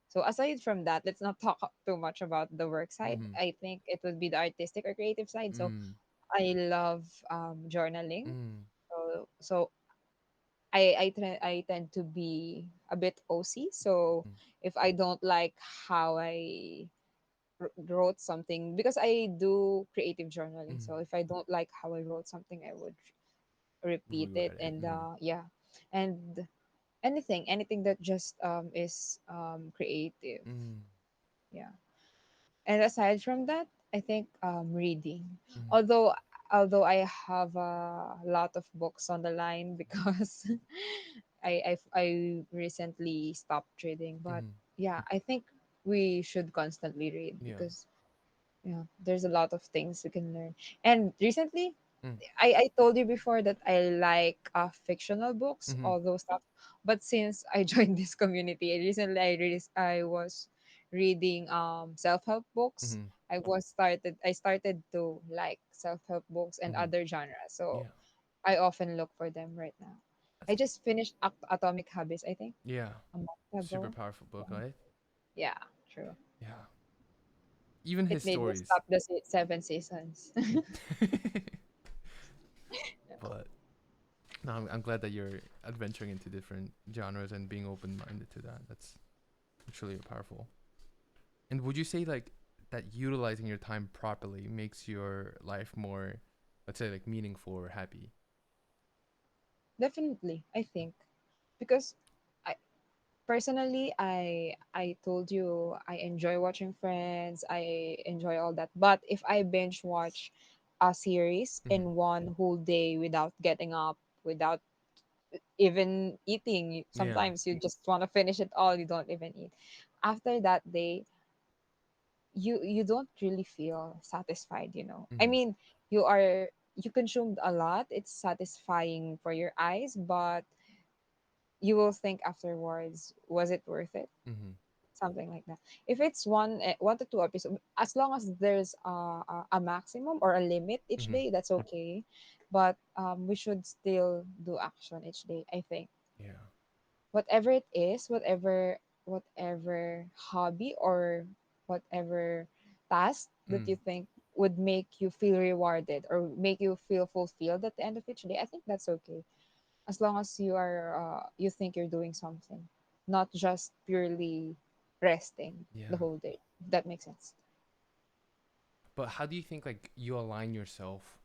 So aside from that, let's not talk too much about the work side. Mm. I think it would be the artistic or creative side. So Mm. I love journaling. Mm. So I tend to be a bit OC. So Mm. if I don't like how I wrote something, because I do creative journaling, Mm. so if I don't like how I wrote something, I would repeat it. Rewrite it. And Mm. yeah, and anything that just is creative. Mm. Yeah. And aside from that, I think reading. Mm. Although I have a lot of books on the line because I recently stopped reading, but Mm. yeah, I think we should constantly read Yeah. because there's a lot of things we can learn. And recently, Mm. I told you before that I like fictional books, Mm. all those stuff. But since I joined this community, recently I was reading self help books. Mm. I started to like self help books and Mm. other genres. So Yeah. I often look for them right now. That's I just finished Atomic Habits, I think, yeah. a month Super ago. powerful book, Yeah, right? yeah, true. Yeah. Even It his made me stories. stop the seven seasons. But no, I'm glad that you're adventuring into different genres and being open minded to that. That's truly powerful. And would you say like that utilizing your time properly makes your life more, let's say, like meaningful or happy? Definitely, I think, because I personally I told you I enjoy watching Friends, I enjoy all that. But if I binge watch a series Mm-hmm. in one whole day without getting up, without even eating, Yeah. sometimes you just want to finish it all, you don't even eat. After that day, you don't really feel satisfied, I Mm-hmm. mean, you consumed a lot, it's satisfying for your eyes, but you will think afterwards, was it worth it? Mm-hmm. Something like that. If it's 1 to 2 episodes, as long as there's a maximum or a limit each Mm-hmm. day, that's okay. But we should still do action each day, I think. Yeah. Whatever it is, whatever hobby or whatever task that Mm. you think would make you feel rewarded or make you feel fulfilled at the end of each day, I think that's okay, as long as you think you're doing something, not just purely resting the Yeah. whole day. If that makes sense. But how do you think like you align yourself?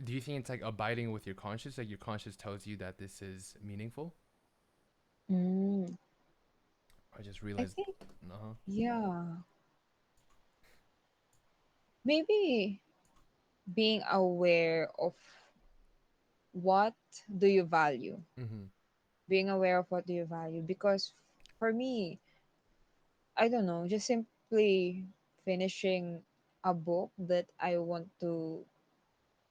Do you think it's like abiding with your conscience? Like your conscience tells you that this is meaningful? Mm, I just I realized. think, Uh huh. yeah, maybe being aware of what do you value, Mm-hmm. being aware of what do you value, because for me, I don't know, just simply finishing a book that I want to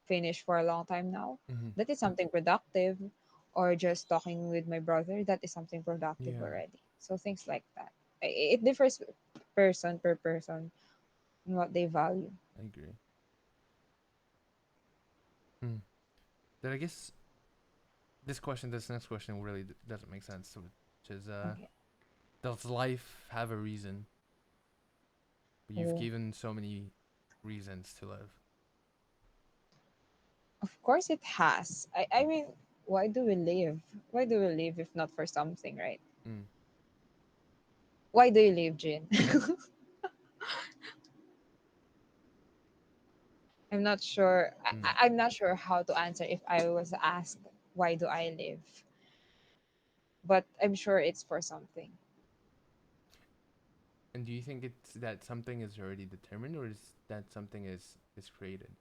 finish for a long time now, Mm-hmm. that is something productive. Or just talking with my brother, that is something productive Yeah. already. So things like that. It differs person per person in what they value. I agree. Hmm. Then I guess this next question really doesn't make sense. Which is, Okay. does life have a reason? You've Oh, given so many reasons to live. of course it has. I mean, why do we live? Why do we live if not for something, right? Mm. Why do you live, Jin? I'm not sure. Mm. I'm not sure how to answer if I was asked why do I live, but I'm sure it's for something. And do you think it's that something is already determined, or is that something is created?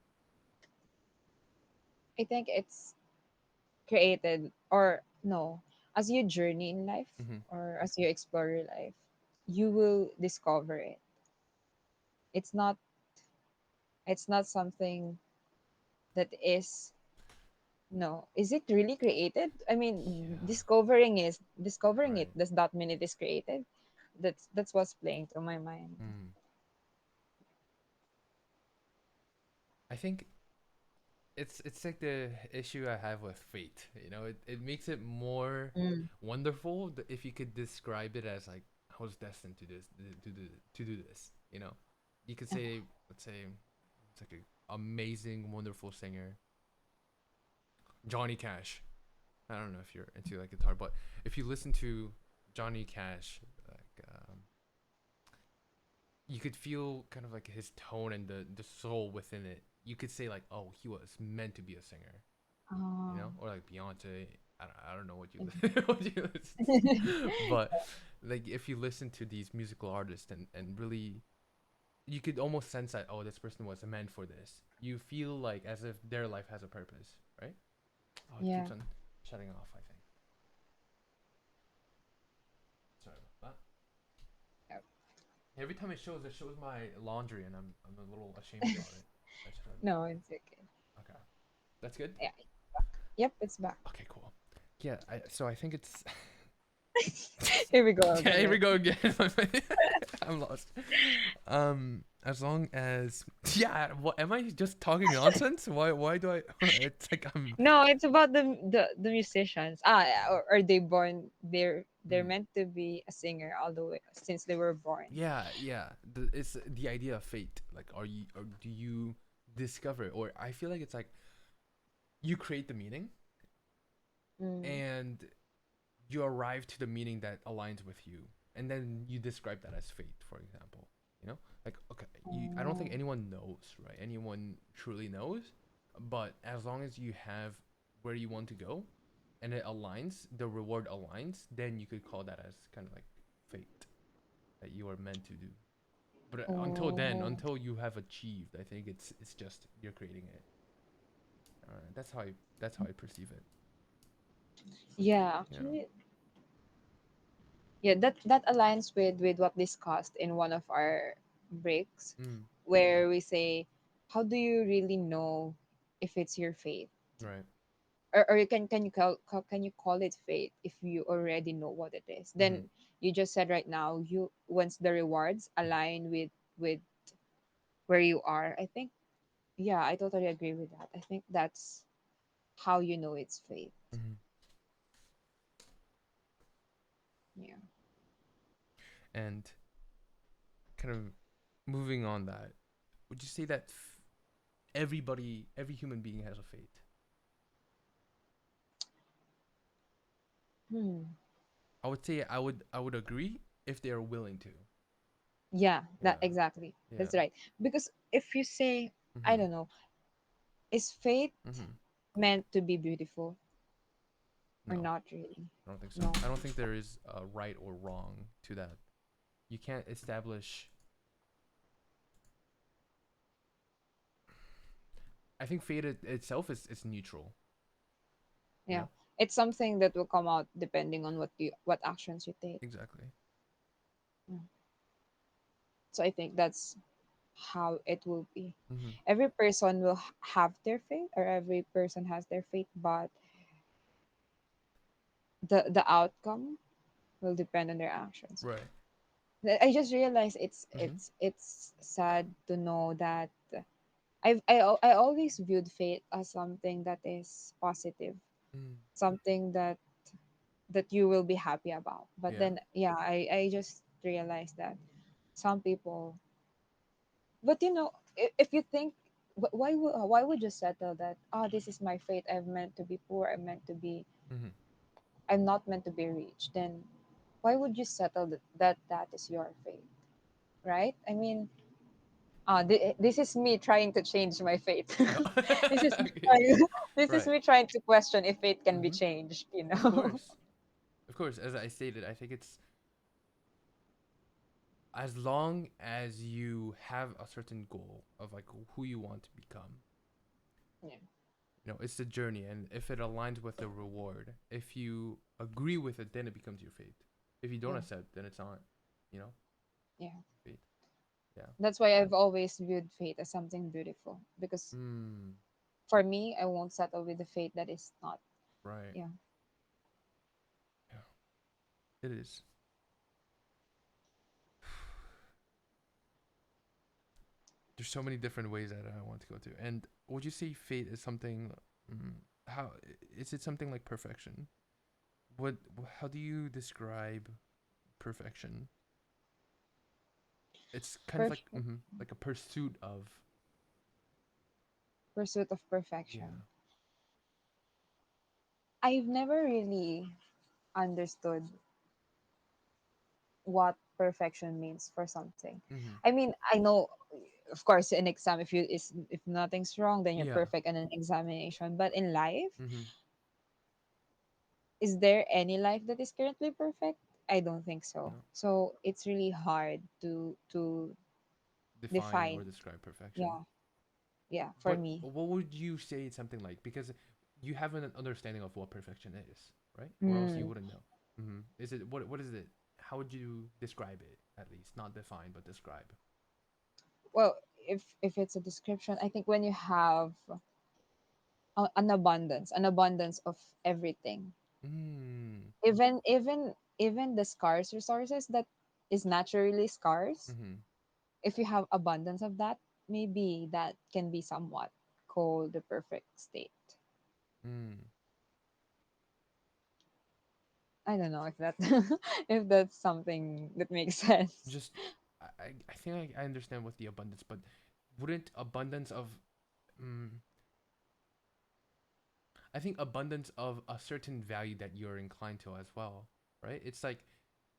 I think it's created, or no, as you journey in life Mm-hmm. or as you explore your life, you will discover it. It's not it's not something that is No, is it really created? I mean, Yeah. discovering it Right. does that mean it is created? That's what's playing through my mind. Mm. I think it's like the issue I have with fate. You know, it makes it more Mm. wonderful if you could describe it as like I was destined to this to do this. You know, you could say let's say it's like a amazing, wonderful singer, Johnny Cash. I don't know if you're into like guitar, but if you listen to Johnny Cash, like you could feel kind of like his tone and the soul within it. You could say like, oh, he was meant to be a singer, you know, Um, or like Beyonce. I don't know what you mm. what you listen to, but like if you listen to these musical artists and really, you could almost sense that oh, this person was meant for this. You feel like as if their life has a purpose, right? Oh, it Yeah. keeps on shutting off. I think. Sorry about that. Yep. Every time it shows my laundry, and I'm a little ashamed about it. I should have. No, it's okay. Okay, that's good. Yeah. Yep, it's back. Okay, cool. Yeah, so I think it's Here we go yeah, again, here we right? go again. I'm lost. As long as yeah, what am I just talking nonsense? Why do I? It's like I'm. No, it's about the musicians. Are they born? They're Mm, meant to be a singer all the way since they were born. yeah, yeah. It's the idea of fate. Like, are you or do you discover it? Or I feel like it's like you create the meaning Mm. and you arrive to the meaning that aligns with you, and then you describe that as fate, for example. You know, like okay, I don't think Oh. anyone knows, right? Anyone truly knows, but as long as you have where you want to go, and it aligns, the reward aligns, then you could call that as kind of like fate that you are meant to do. But until then, Oh. until you have achieved, I think it's just you're creating it. That's how I perceive it. Yeah, Yeah. actually, yeah, that aligns with what discussed in one of our breaks, Mm, where we say, how do you really know if it's your fate? right. Or you can you call it fate if you already know what it is? Mm-hmm. Then you just said right now, you once the rewards align with where you are, I think, yeah, I totally agree with that. I think that's how you know it's fate. Mm-hmm. Yeah. And kind of moving on that, would you say that everybody, every human being has a fate? Hmm. I would say I would agree if they are willing to. Yeah, that Yeah. exactly. Yeah. That's right. Because if you say, I Mm-hmm. don't know, is fate Mm-hmm. meant to be beautiful or No, not really? I don't think so. No. I don't think there is a right or wrong to that. You can't establish. I think fate itself is neutral. You Yeah. know. It's something that will come out depending on what actions you take. Exactly. Mm. So I think that's how it will be. Mm-hmm. Every person will have their fate, or every person has their fate, but the outcome will depend on their actions. Right. I just realized Mm-hmm. it's sad to know that I always viewed fate as something that is positive, Mm. something that you will be happy about. But Yeah. then yeah, I just realized that some people, but if you think, why would you settle that, oh, this is my fate, I'm meant to be poor, Mm-hmm. I'm not meant to be rich, then why would you settle that is your fate, right? I mean, this is me trying to change my fate. this is me Okay. trying, this is Right. me trying to question if fate can be Mm-hmm. changed, Of course. Of course. As I stated, I think it's as long as you have a certain goal of like who you want to become. Yeah. You know, it's the journey, and if it aligns with the reward, if you agree with it, then it becomes your fate. If you don't Yeah. accept, then it's not. You know, Yeah. fate. Yeah. That's why I've always viewed fate as something beautiful, because Hmm. for me, I won't settle with the fate that is not. Right. Yeah. Yeah. It is. There's so many different ways that I want to go to. And would you say fate is something? Mm, how is it something like perfection? What? How do you describe perfection? It's kind of Perfect. like a pursuit of. Pursuit of perfection. Yeah. I've never really understood what perfection means for something. Mm-hmm. I mean, I know, of course, in exam, if nothing's wrong, then you're Yeah. perfect in an examination. But in life, Mm-hmm. is there any life that is currently perfect? I don't think so. No. So it's really hard to Define or define. describe perfection. Yeah, yeah, for But me. what would you say it's something like? Because you have an understanding of what perfection is, right? Or else you Mm. wouldn't know. Mm-hmm. Is it what? What is it? How would you describe it? At least not define, but describe. Well, if it's a description, I think when you have an abundance of everything, Mm. even the scarce resources that is naturally scarce, Mm-hmm. if you have abundance of that, maybe that can be somewhat called the perfect state. Mm. I don't know if that if that's something that makes sense. Just, I think I understand with the abundance, but wouldn't abundance of, mm, I think abundance of a certain value that you're inclined to as well, right? It's like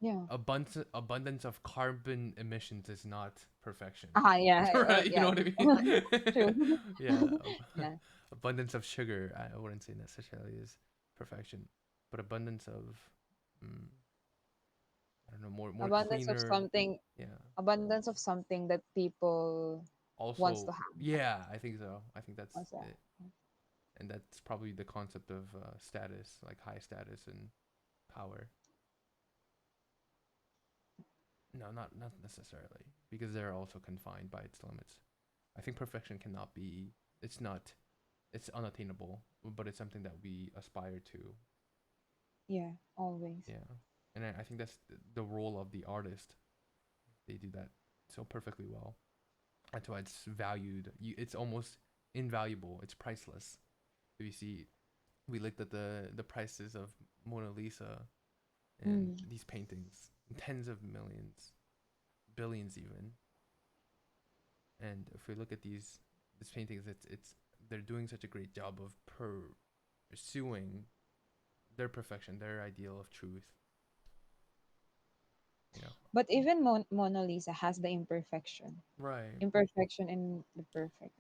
Yeah. abundance of carbon emissions is not perfection. Yeah. Right, you know Yeah. what I mean? True. Yeah, Yeah. abundance of sugar, I wouldn't say necessarily is perfection, but abundance of, mm, I don't know, more Abundance of cleaner. something, Yeah. abundance of something that people wants to Also, have. yeah, I think so. I think that's Wants to it, have. and that's probably the concept of status, like high status and power. No, not necessarily, because they're also confined by its limits. I think perfection cannot be. It's not. It's unattainable, but it's something that we aspire to. Yeah, always. Yeah, and I think that's the role of the artist. They do that so perfectly well. That's why it's valued. It's almost invaluable. It's priceless. If you see, we looked at the prices of Mona Lisa and Mm. these paintings, tens of millions, billions even. And if we look at these paintings, it's they're doing such a great job of pursuing their perfection, their ideal of truth. You know, But even Mona Lisa has the imperfection. right? Imperfection in the perfect.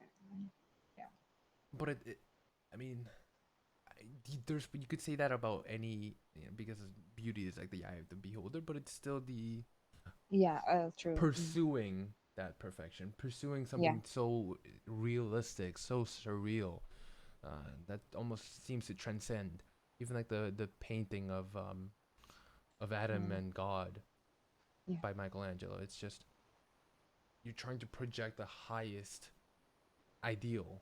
Yeah. But I mean, there's you could say that about any, because beauty is like the eye of the beholder, but it's still the Yeah, true. Mm. pursuing that perfection, pursuing Yeah. something so realistic, so surreal, that almost seems to transcend even like the painting of Adam Mm. and God Yeah. by Michelangelo. It's just you're trying to project the highest ideal,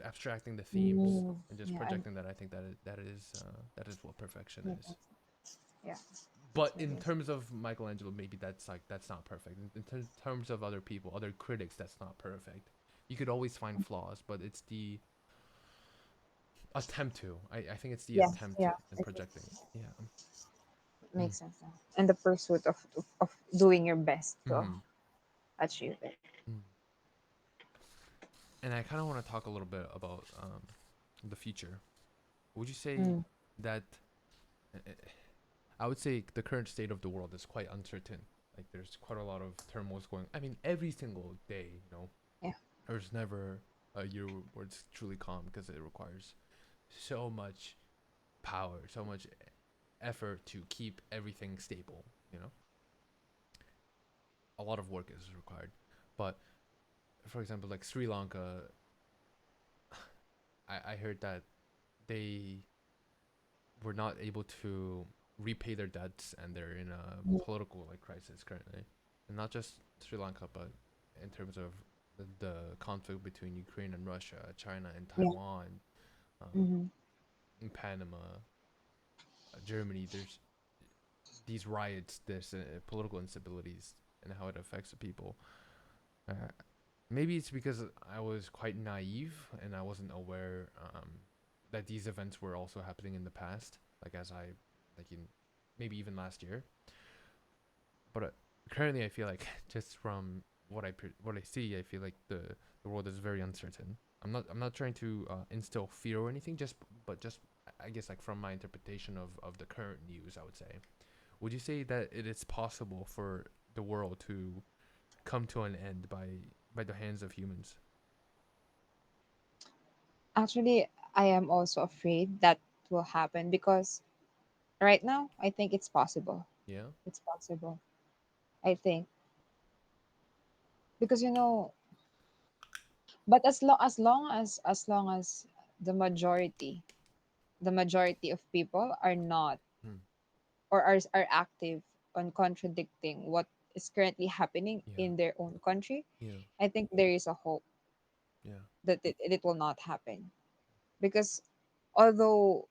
abstracting the themes Mm. and just Yeah, projecting that. I think that is what perfection yeah, is. yeah, that's But what in it is. terms of Michelangelo, maybe that's not perfect. In terms of other people, other critics, that's not perfect. You could always find flaws, but it's the attempt to. I think it's the Yes, attempt yeah, in it projecting. Yeah. Mm. makes sense now. And the pursuit of doing your best to Mm-hmm. achieve it. Mm. And I kind of want to talk a little bit about the future. Would you say Mm. that I would say the current state of the world is quite uncertain. Like there's quite a lot of turmoils going. I mean, every single day, Yeah. there's never a year where it's truly calm because it requires so much power, so much effort to keep everything stable. A lot of work is required. But for example, like Sri Lanka, I heard that they were not able to repay their debts and they're in a Mm. political like crisis currently, and not just Sri Lanka, but in terms of the conflict between Ukraine and Russia, China and Yeah. Taiwan, um, Mm-hmm. in Panama, Germany. There's these riots, there's political instabilities, and how it affects the people. Uh, Maybe it's because I was quite naive and I wasn't aware that these events were also happening in the past, like as I, like in maybe even last year. But currently, I feel like just from what I see, I feel like the world is very uncertain. I'm not trying to instill fear or anything. Just I guess like from my interpretation of the current news, I would say. Would you say that it is possible for the world to come to an end by the hands of humans? Actually, I am also afraid that will happen because right now I think it's possible. Yeah. It's possible. I think because but as long as the majority of people are not Hmm. or are active on contradicting what is currently happening Yeah. in their own country, Yeah. I think there is a hope Yeah. that it will not happen. Because although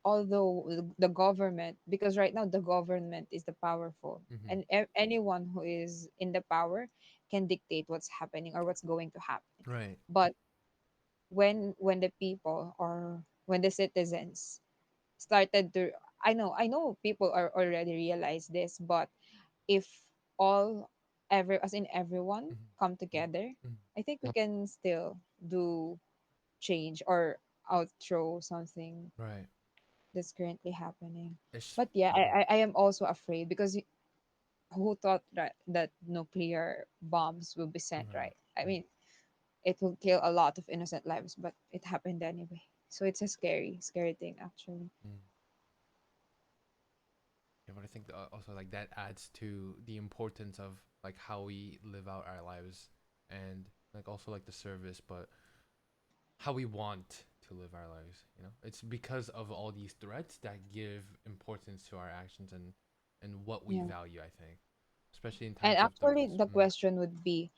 the government, because right now the government is the powerful, Mm-hmm. and anyone who is in the power can dictate what's happening or what's going to happen. Right. But when the people or when the citizens started to, I know people are already realize this, but if all as in everyone come Mm-hmm. together, Mm-hmm. I think we can still do change or outthrow something Right. that's currently happening. It's But yeah, mhm. I am also afraid because who thought that nuclear bombs will be sent, Right. right? I mean, it will kill a lot of innocent lives, but it happened anyway. So it's a scary thing, actually. Mm. Yeah, but I think also like that adds to the importance of like how we live out our lives, and like also like the service, but how we want to live our lives. It's because of all these threats that give importance to our actions and what we Yeah. value. I think, especially in And times of actually, darkness. the question would be,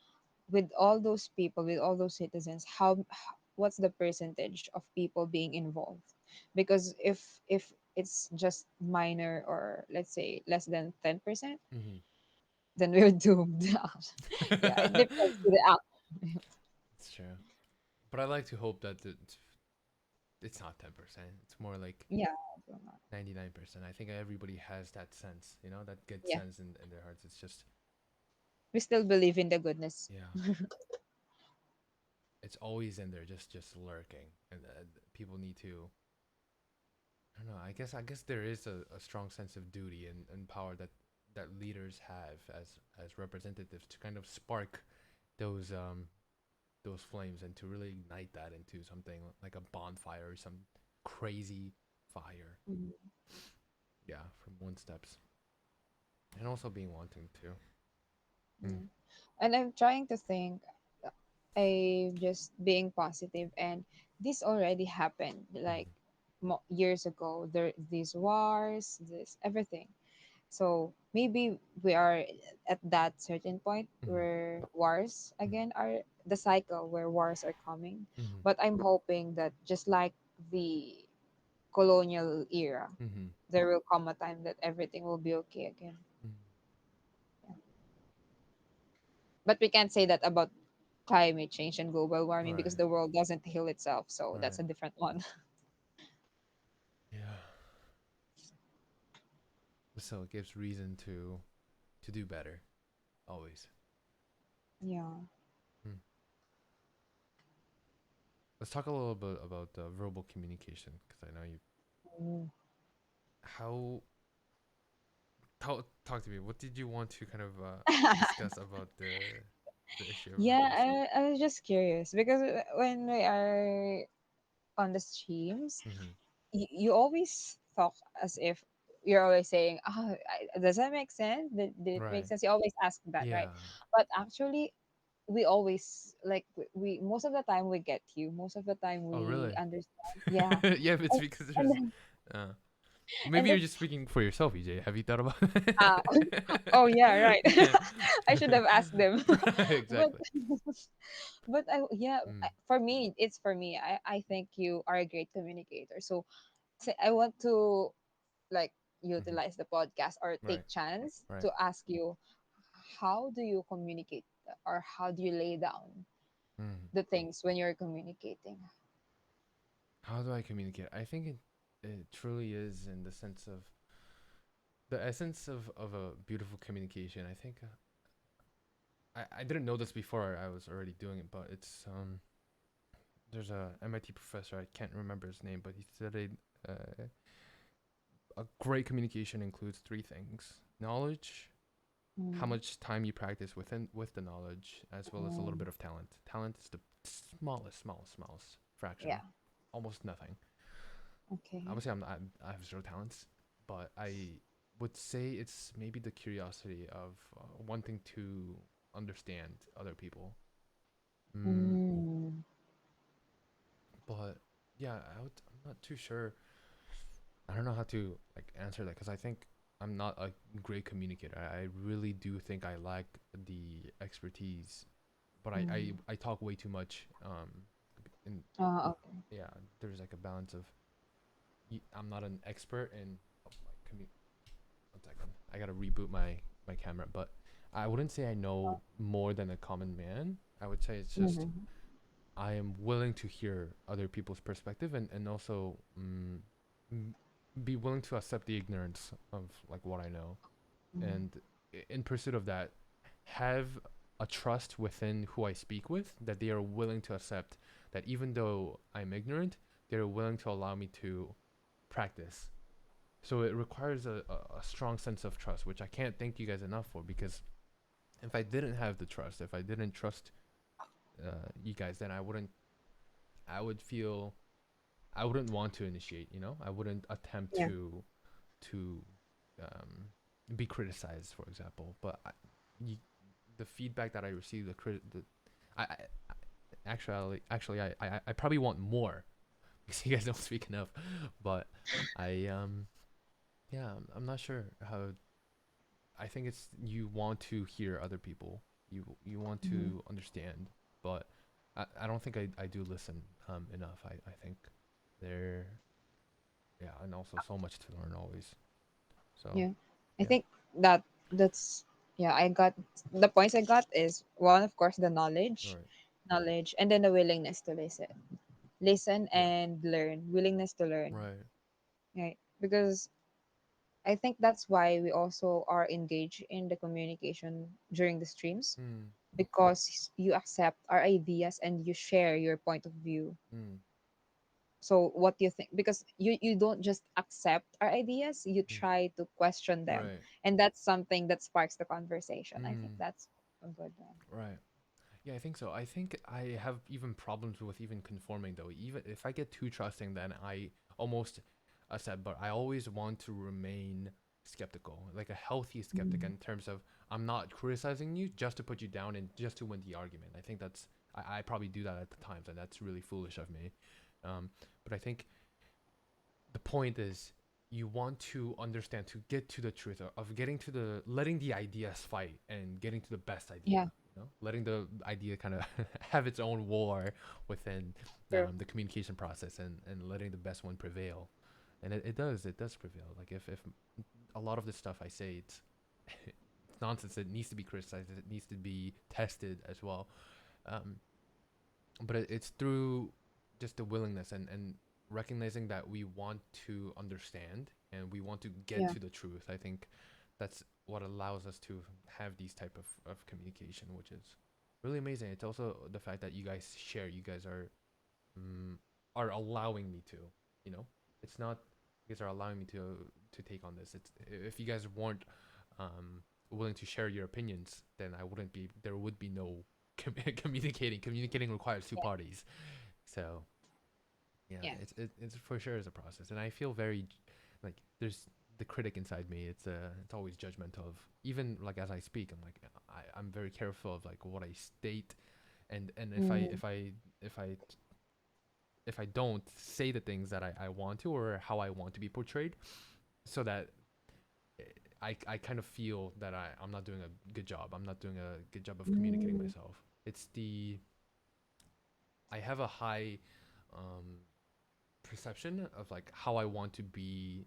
with all those people, with all those citizens, what's the percentage of people being involved? Because if it's just minor, or let's say less than 10%, Mm-hmm. then we're doomed. Yeah, it depends to the app. It's true, but I like to hope that it's not 10%. It's more like Yeah, so, 99%. I think everybody has that sense, that good yeah, sense in their hearts. It's just, we still believe in the goodness. yeah, it's always in there, just lurking. And people need to, I don't know, I guess there is a strong sense of duty and power that leaders have as representatives to kind of spark those those flames and to really ignite that into something like a bonfire or some crazy fire. Mhm. Yeah, from one steps. And also being wanting to. Mm. Yeah. And I'm trying to think, I just being positive, and this already happened like Mm-hmm. years ago. There these wars, this everything. So maybe we are at that certain point Mm-hmm. where wars again are the cycle where wars are coming. Mm-hmm. But I'm hoping that just like the colonial era, Mm-hmm. there will come a time that everything will be okay again. Mm-hmm. Yeah. But we can't say that about climate change and global warming because Right. the world doesn't heal itself. So that's Right. a different one. Yeah. So it gives reason to do better always. Yeah. Hmm. Let's talk a little bit about verbal communication because I know you. Mm. How talk to me. What did you want to kind of discuss about the issue of Yeah, verbal? I was just curious because when we are on the streams, Mm-hmm. you always talk as if you're always saying, "Oh, does that make sense? Did it make Right. sense?" You always ask that, right? Yeah. But actually, we always like we most of the time we get you. Most of the time Oh, we really? understand. Yeah, Yeah, but it's and, because and there's. then Uh, Maybe And you're then just speaking for yourself, EJ. Have you thought about uh, oh yeah, right. it? I should have asked them. But Exactly. but Mm, for me, it's for me. I think you are a great communicator. So say I want to like mm-hmm. utilize the podcast or take Right. chance Right. to ask you, how do you communicate, or how do you lay down Mm. the things when you're communicating? How do I communicate? I think it truly is in the sense of the essence of a beautiful communication. I think I didn't know this before I was already doing it, but it's there's a MIT professor, I can't remember his name, but he said a great communication includes three things: knowledge, how Mm, much time you practice with the knowledge, as well as a little mm, bit of talent. Talent is the smallest yeah. fraction, almost nothing. I Okay. would say I have zero talents, but I would say it's maybe the curiosity of wanting to understand other people. Mm, Mm, but yeah, I'm not too sure. I don't know how to like answer that because I think I'm not a great communicator. I really do think I lack the expertise, but mm. I talk way too much. And Okay. yeah, there's like a balance of I'm not an expert in like one second. I gotta reboot my camera, but I wouldn't say I know more than a common man. I would say it's just Mm-hmm. I am willing to hear other people's perspective and also m- be willing to accept the ignorance of like what I know, Mm, and in pursuit of that, have a trust within who I speak with that they are willing to accept that even though I'm ignorant, they're willing to allow me to practice. So it requires a strong sense of trust, which I can't thank you guys enough for because if I didn't have the trust, if I didn't trust you guys, then I would feel, I wouldn't want to initiate, you know? I wouldn't attempt yeah. to um, be criticized, for example. But you, the feedback that I receive, I I probably want more because you guys don't speak enough. But I yeah, I'm not sure how. I think it's you want to hear other people. You want Mm-hmm. to understand, but I don't think I do listen enough. I think there, yeah, and also so much to learn always. So Yeah. I yeah, think that that's yeah, I got the points I got is one, of course, the right, knowledge, and then the willingness to listen. Listen yeah, and learn. Willingness to learn. right, Right. Because I think that's why we also are engaged in the communication during the streams, mm, because you accept our ideas and you share your point of view. mm, So what do you think? Because you don't just accept our ideas, you mm, try to question them, right, and that's something that sparks the conversation. I think mm, that's a good one. right. Yeah, I think so. I think I have even problems with even conforming though. Even if I get too trusting, then I almost accept. But I always want to remain skeptical, like a healthy skeptic Mm. in terms of I'm not criticizing you just to put you down and just to win the argument. I think that's I probably do that at the times, and that's really foolish of me. Um, but I think the point is you want to understand to get to the truth of getting to the letting the ideas fight and getting to the best idea, Yeah, you know, letting the idea kind of have its own war within true. the communication process and letting the best one prevail, and it does prevail. Like if a lot of the stuff I say it's nonsense, it needs to be criticized, it needs to be tested as well, um, but it's through just the willingness and recognizing that we want to understand and we want to get Yeah, to the truth. I think that's what allows us to have these type of communication, which is really amazing. It's also the fact that you guys share, you guys um, are allowing me to, you know, it's not you guys are allowing me to take on this. It's if you guys weren't um, willing to share your opinions, then I wouldn't be. There would be no communicating. Communicating requires two yeah, parties. So yeah, yeah, it's for sure is a process, and I feel very like there's the critic inside me. It's always judgmental of even like as I speak. I'm like I'm very careful of like what I state, and mm, if I if I don't say the things that I want to or how I want to be portrayed, so that I kind of feel that I'm not doing a good job. I'm not doing a good job of communicating Mm, myself. It's the I have a high um, perception of like how I want to be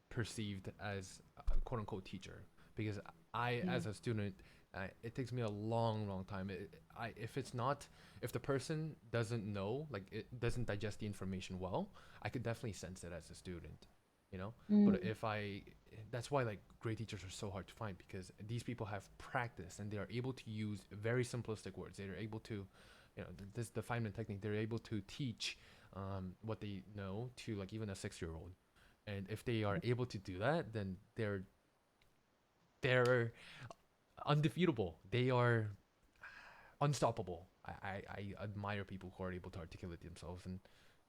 perceived as a quote unquote teacher, because I yeah. as a student, it takes me a long time. If it's not, if the person doesn't know, like it doesn't digest the information well, I could definitely sense it as a student, you know. But Mm, if I That's why like great teachers are so hard to find, because these people have practice and they are able to use very simplistic words. They are able to, you know, this the Feynman technique. They're able to teach what they know to like even a 6 year old, and if they are able to do that, then they're undefeatable. They are unstoppable. I admire people who are able to articulate themselves, and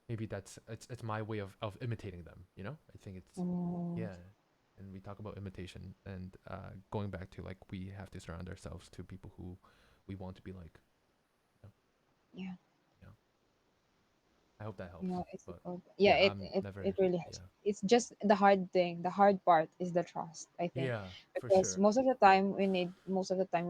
maybe it's my way of imitating them. You know, I think it's mm, yeah. And we talk about imitation and going back to like we have to surround ourselves to people who we want to be like. You know? yeah. Yeah. I hope that helps. Yeah, it's But yeah, yeah, it, I'm it never. it really Yeah. helps. It's just the hard thing. The hard part is the trust, I think, Yeah, for because sure. most of the time we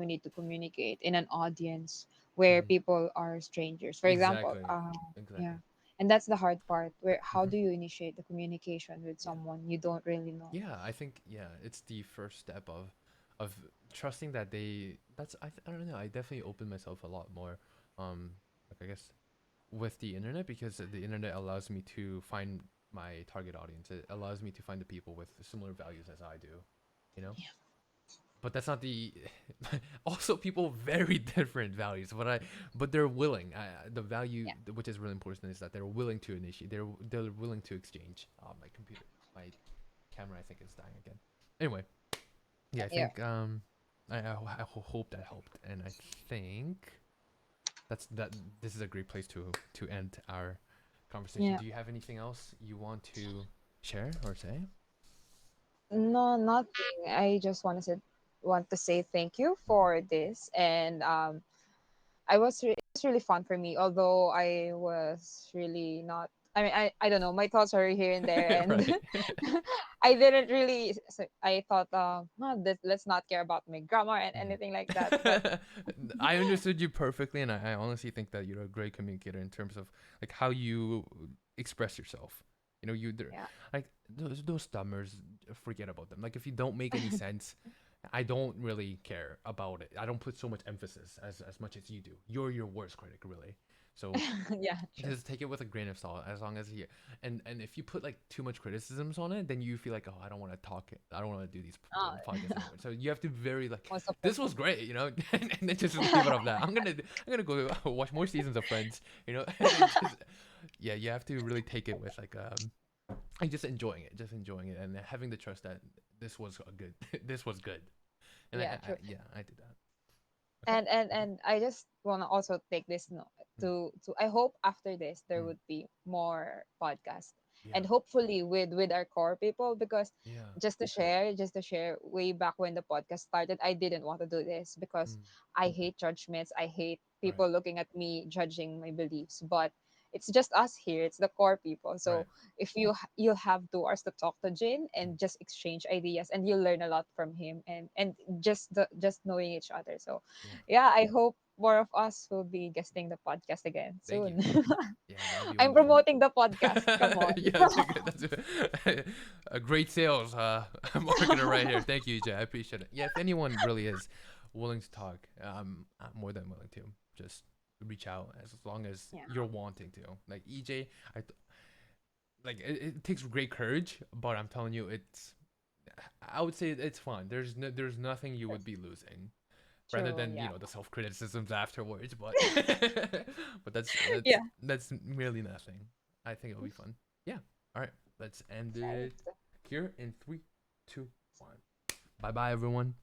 need to communicate in an audience where Hmm. people are strangers. For example, Exactly. yeah, Exactly. and that's the hard part. Where how Hmm. do you initiate the communication with Yeah. someone you don't really know? Yeah, I think yeah, it's the first step of trusting that I don't know, I definitely open myself a lot more like I guess with the internet, because the internet allows me to find my target audience. It allows me to find the people with similar values as I do, you know? But that's not the also people very different values, but they're willing. The value Yeah, which is really important is that they're willing to initiate. They're willing to exchange. My computer, my camera, I think is dying again. Anyway, yeah, I yeah, think hope that helped, and I think that this is a great place to end our conversation. yeah. Do you have anything else you want to share or say? No, nothing. I just want to say thank you for this, and it was really fun for me, although I was really not. I mean, I don't know. My thoughts are here and there, and Right. I didn't really. I thought, no, let's not care about my grammar and Mhm. anything like that. But I understood you perfectly, and I honestly think that you're a great communicator in terms of like how you express yourself. You know, yeah, like those stammers, forget about them. Like if you don't make any sense, I don't really care about it. I don't put so much emphasis as much as you do. You're your worst critic, really. So yeah, true. just take it with a grain of salt, as long as you and if you put like too much criticisms on it, then you feel like, oh, I don't want to talk it, I don't want to do these Uh, podcasts anymore. So you have to very like, most of the this was great, you know. And then just leave it off that. I'm gonna go watch more seasons of Friends, you know. And just yeah, you have to really take it with like just enjoying it and having the trust that this was a good this was good. And yeah, true. yeah, I did that. Okay. And I just want to also take this note Mm, to I hope after this there mm, would be more podcasts, yeah, and hopefully with our core people, because yeah, just to share, way back when the podcast started, I didn't want to do this because mm, I hate judgments. I hate right, people looking at me judging my beliefs, but it's just us here, it's the core people. right. So if you'll have 2 hours to talk to Jin Mm, and just exchange ideas, and you'll learn a lot from him, and just knowing each other. So yeah. yeah, I hope more of us will be guesting the podcast again Thank you. soon. Yeah, that'd be I'm really fun. promoting the podcast. Come on. Yeah, that's a good. A great sales marketer right here. Thank you, Jay. I appreciate it. Yeah, if anyone really is willing to talk, I'm more than willing to. Just reach out as long as Yeah. you're wanting to. Like EJ, like it takes great courage, but I'm telling you, I would say it's fun. There's nothing you would be losing, rather True. than Yeah. the self criticisms afterwards. But but Yeah. that's really nothing. I think it'll be fun. Yeah. All right. Let's end Right. it here in 3, 2, 1. Bye bye everyone.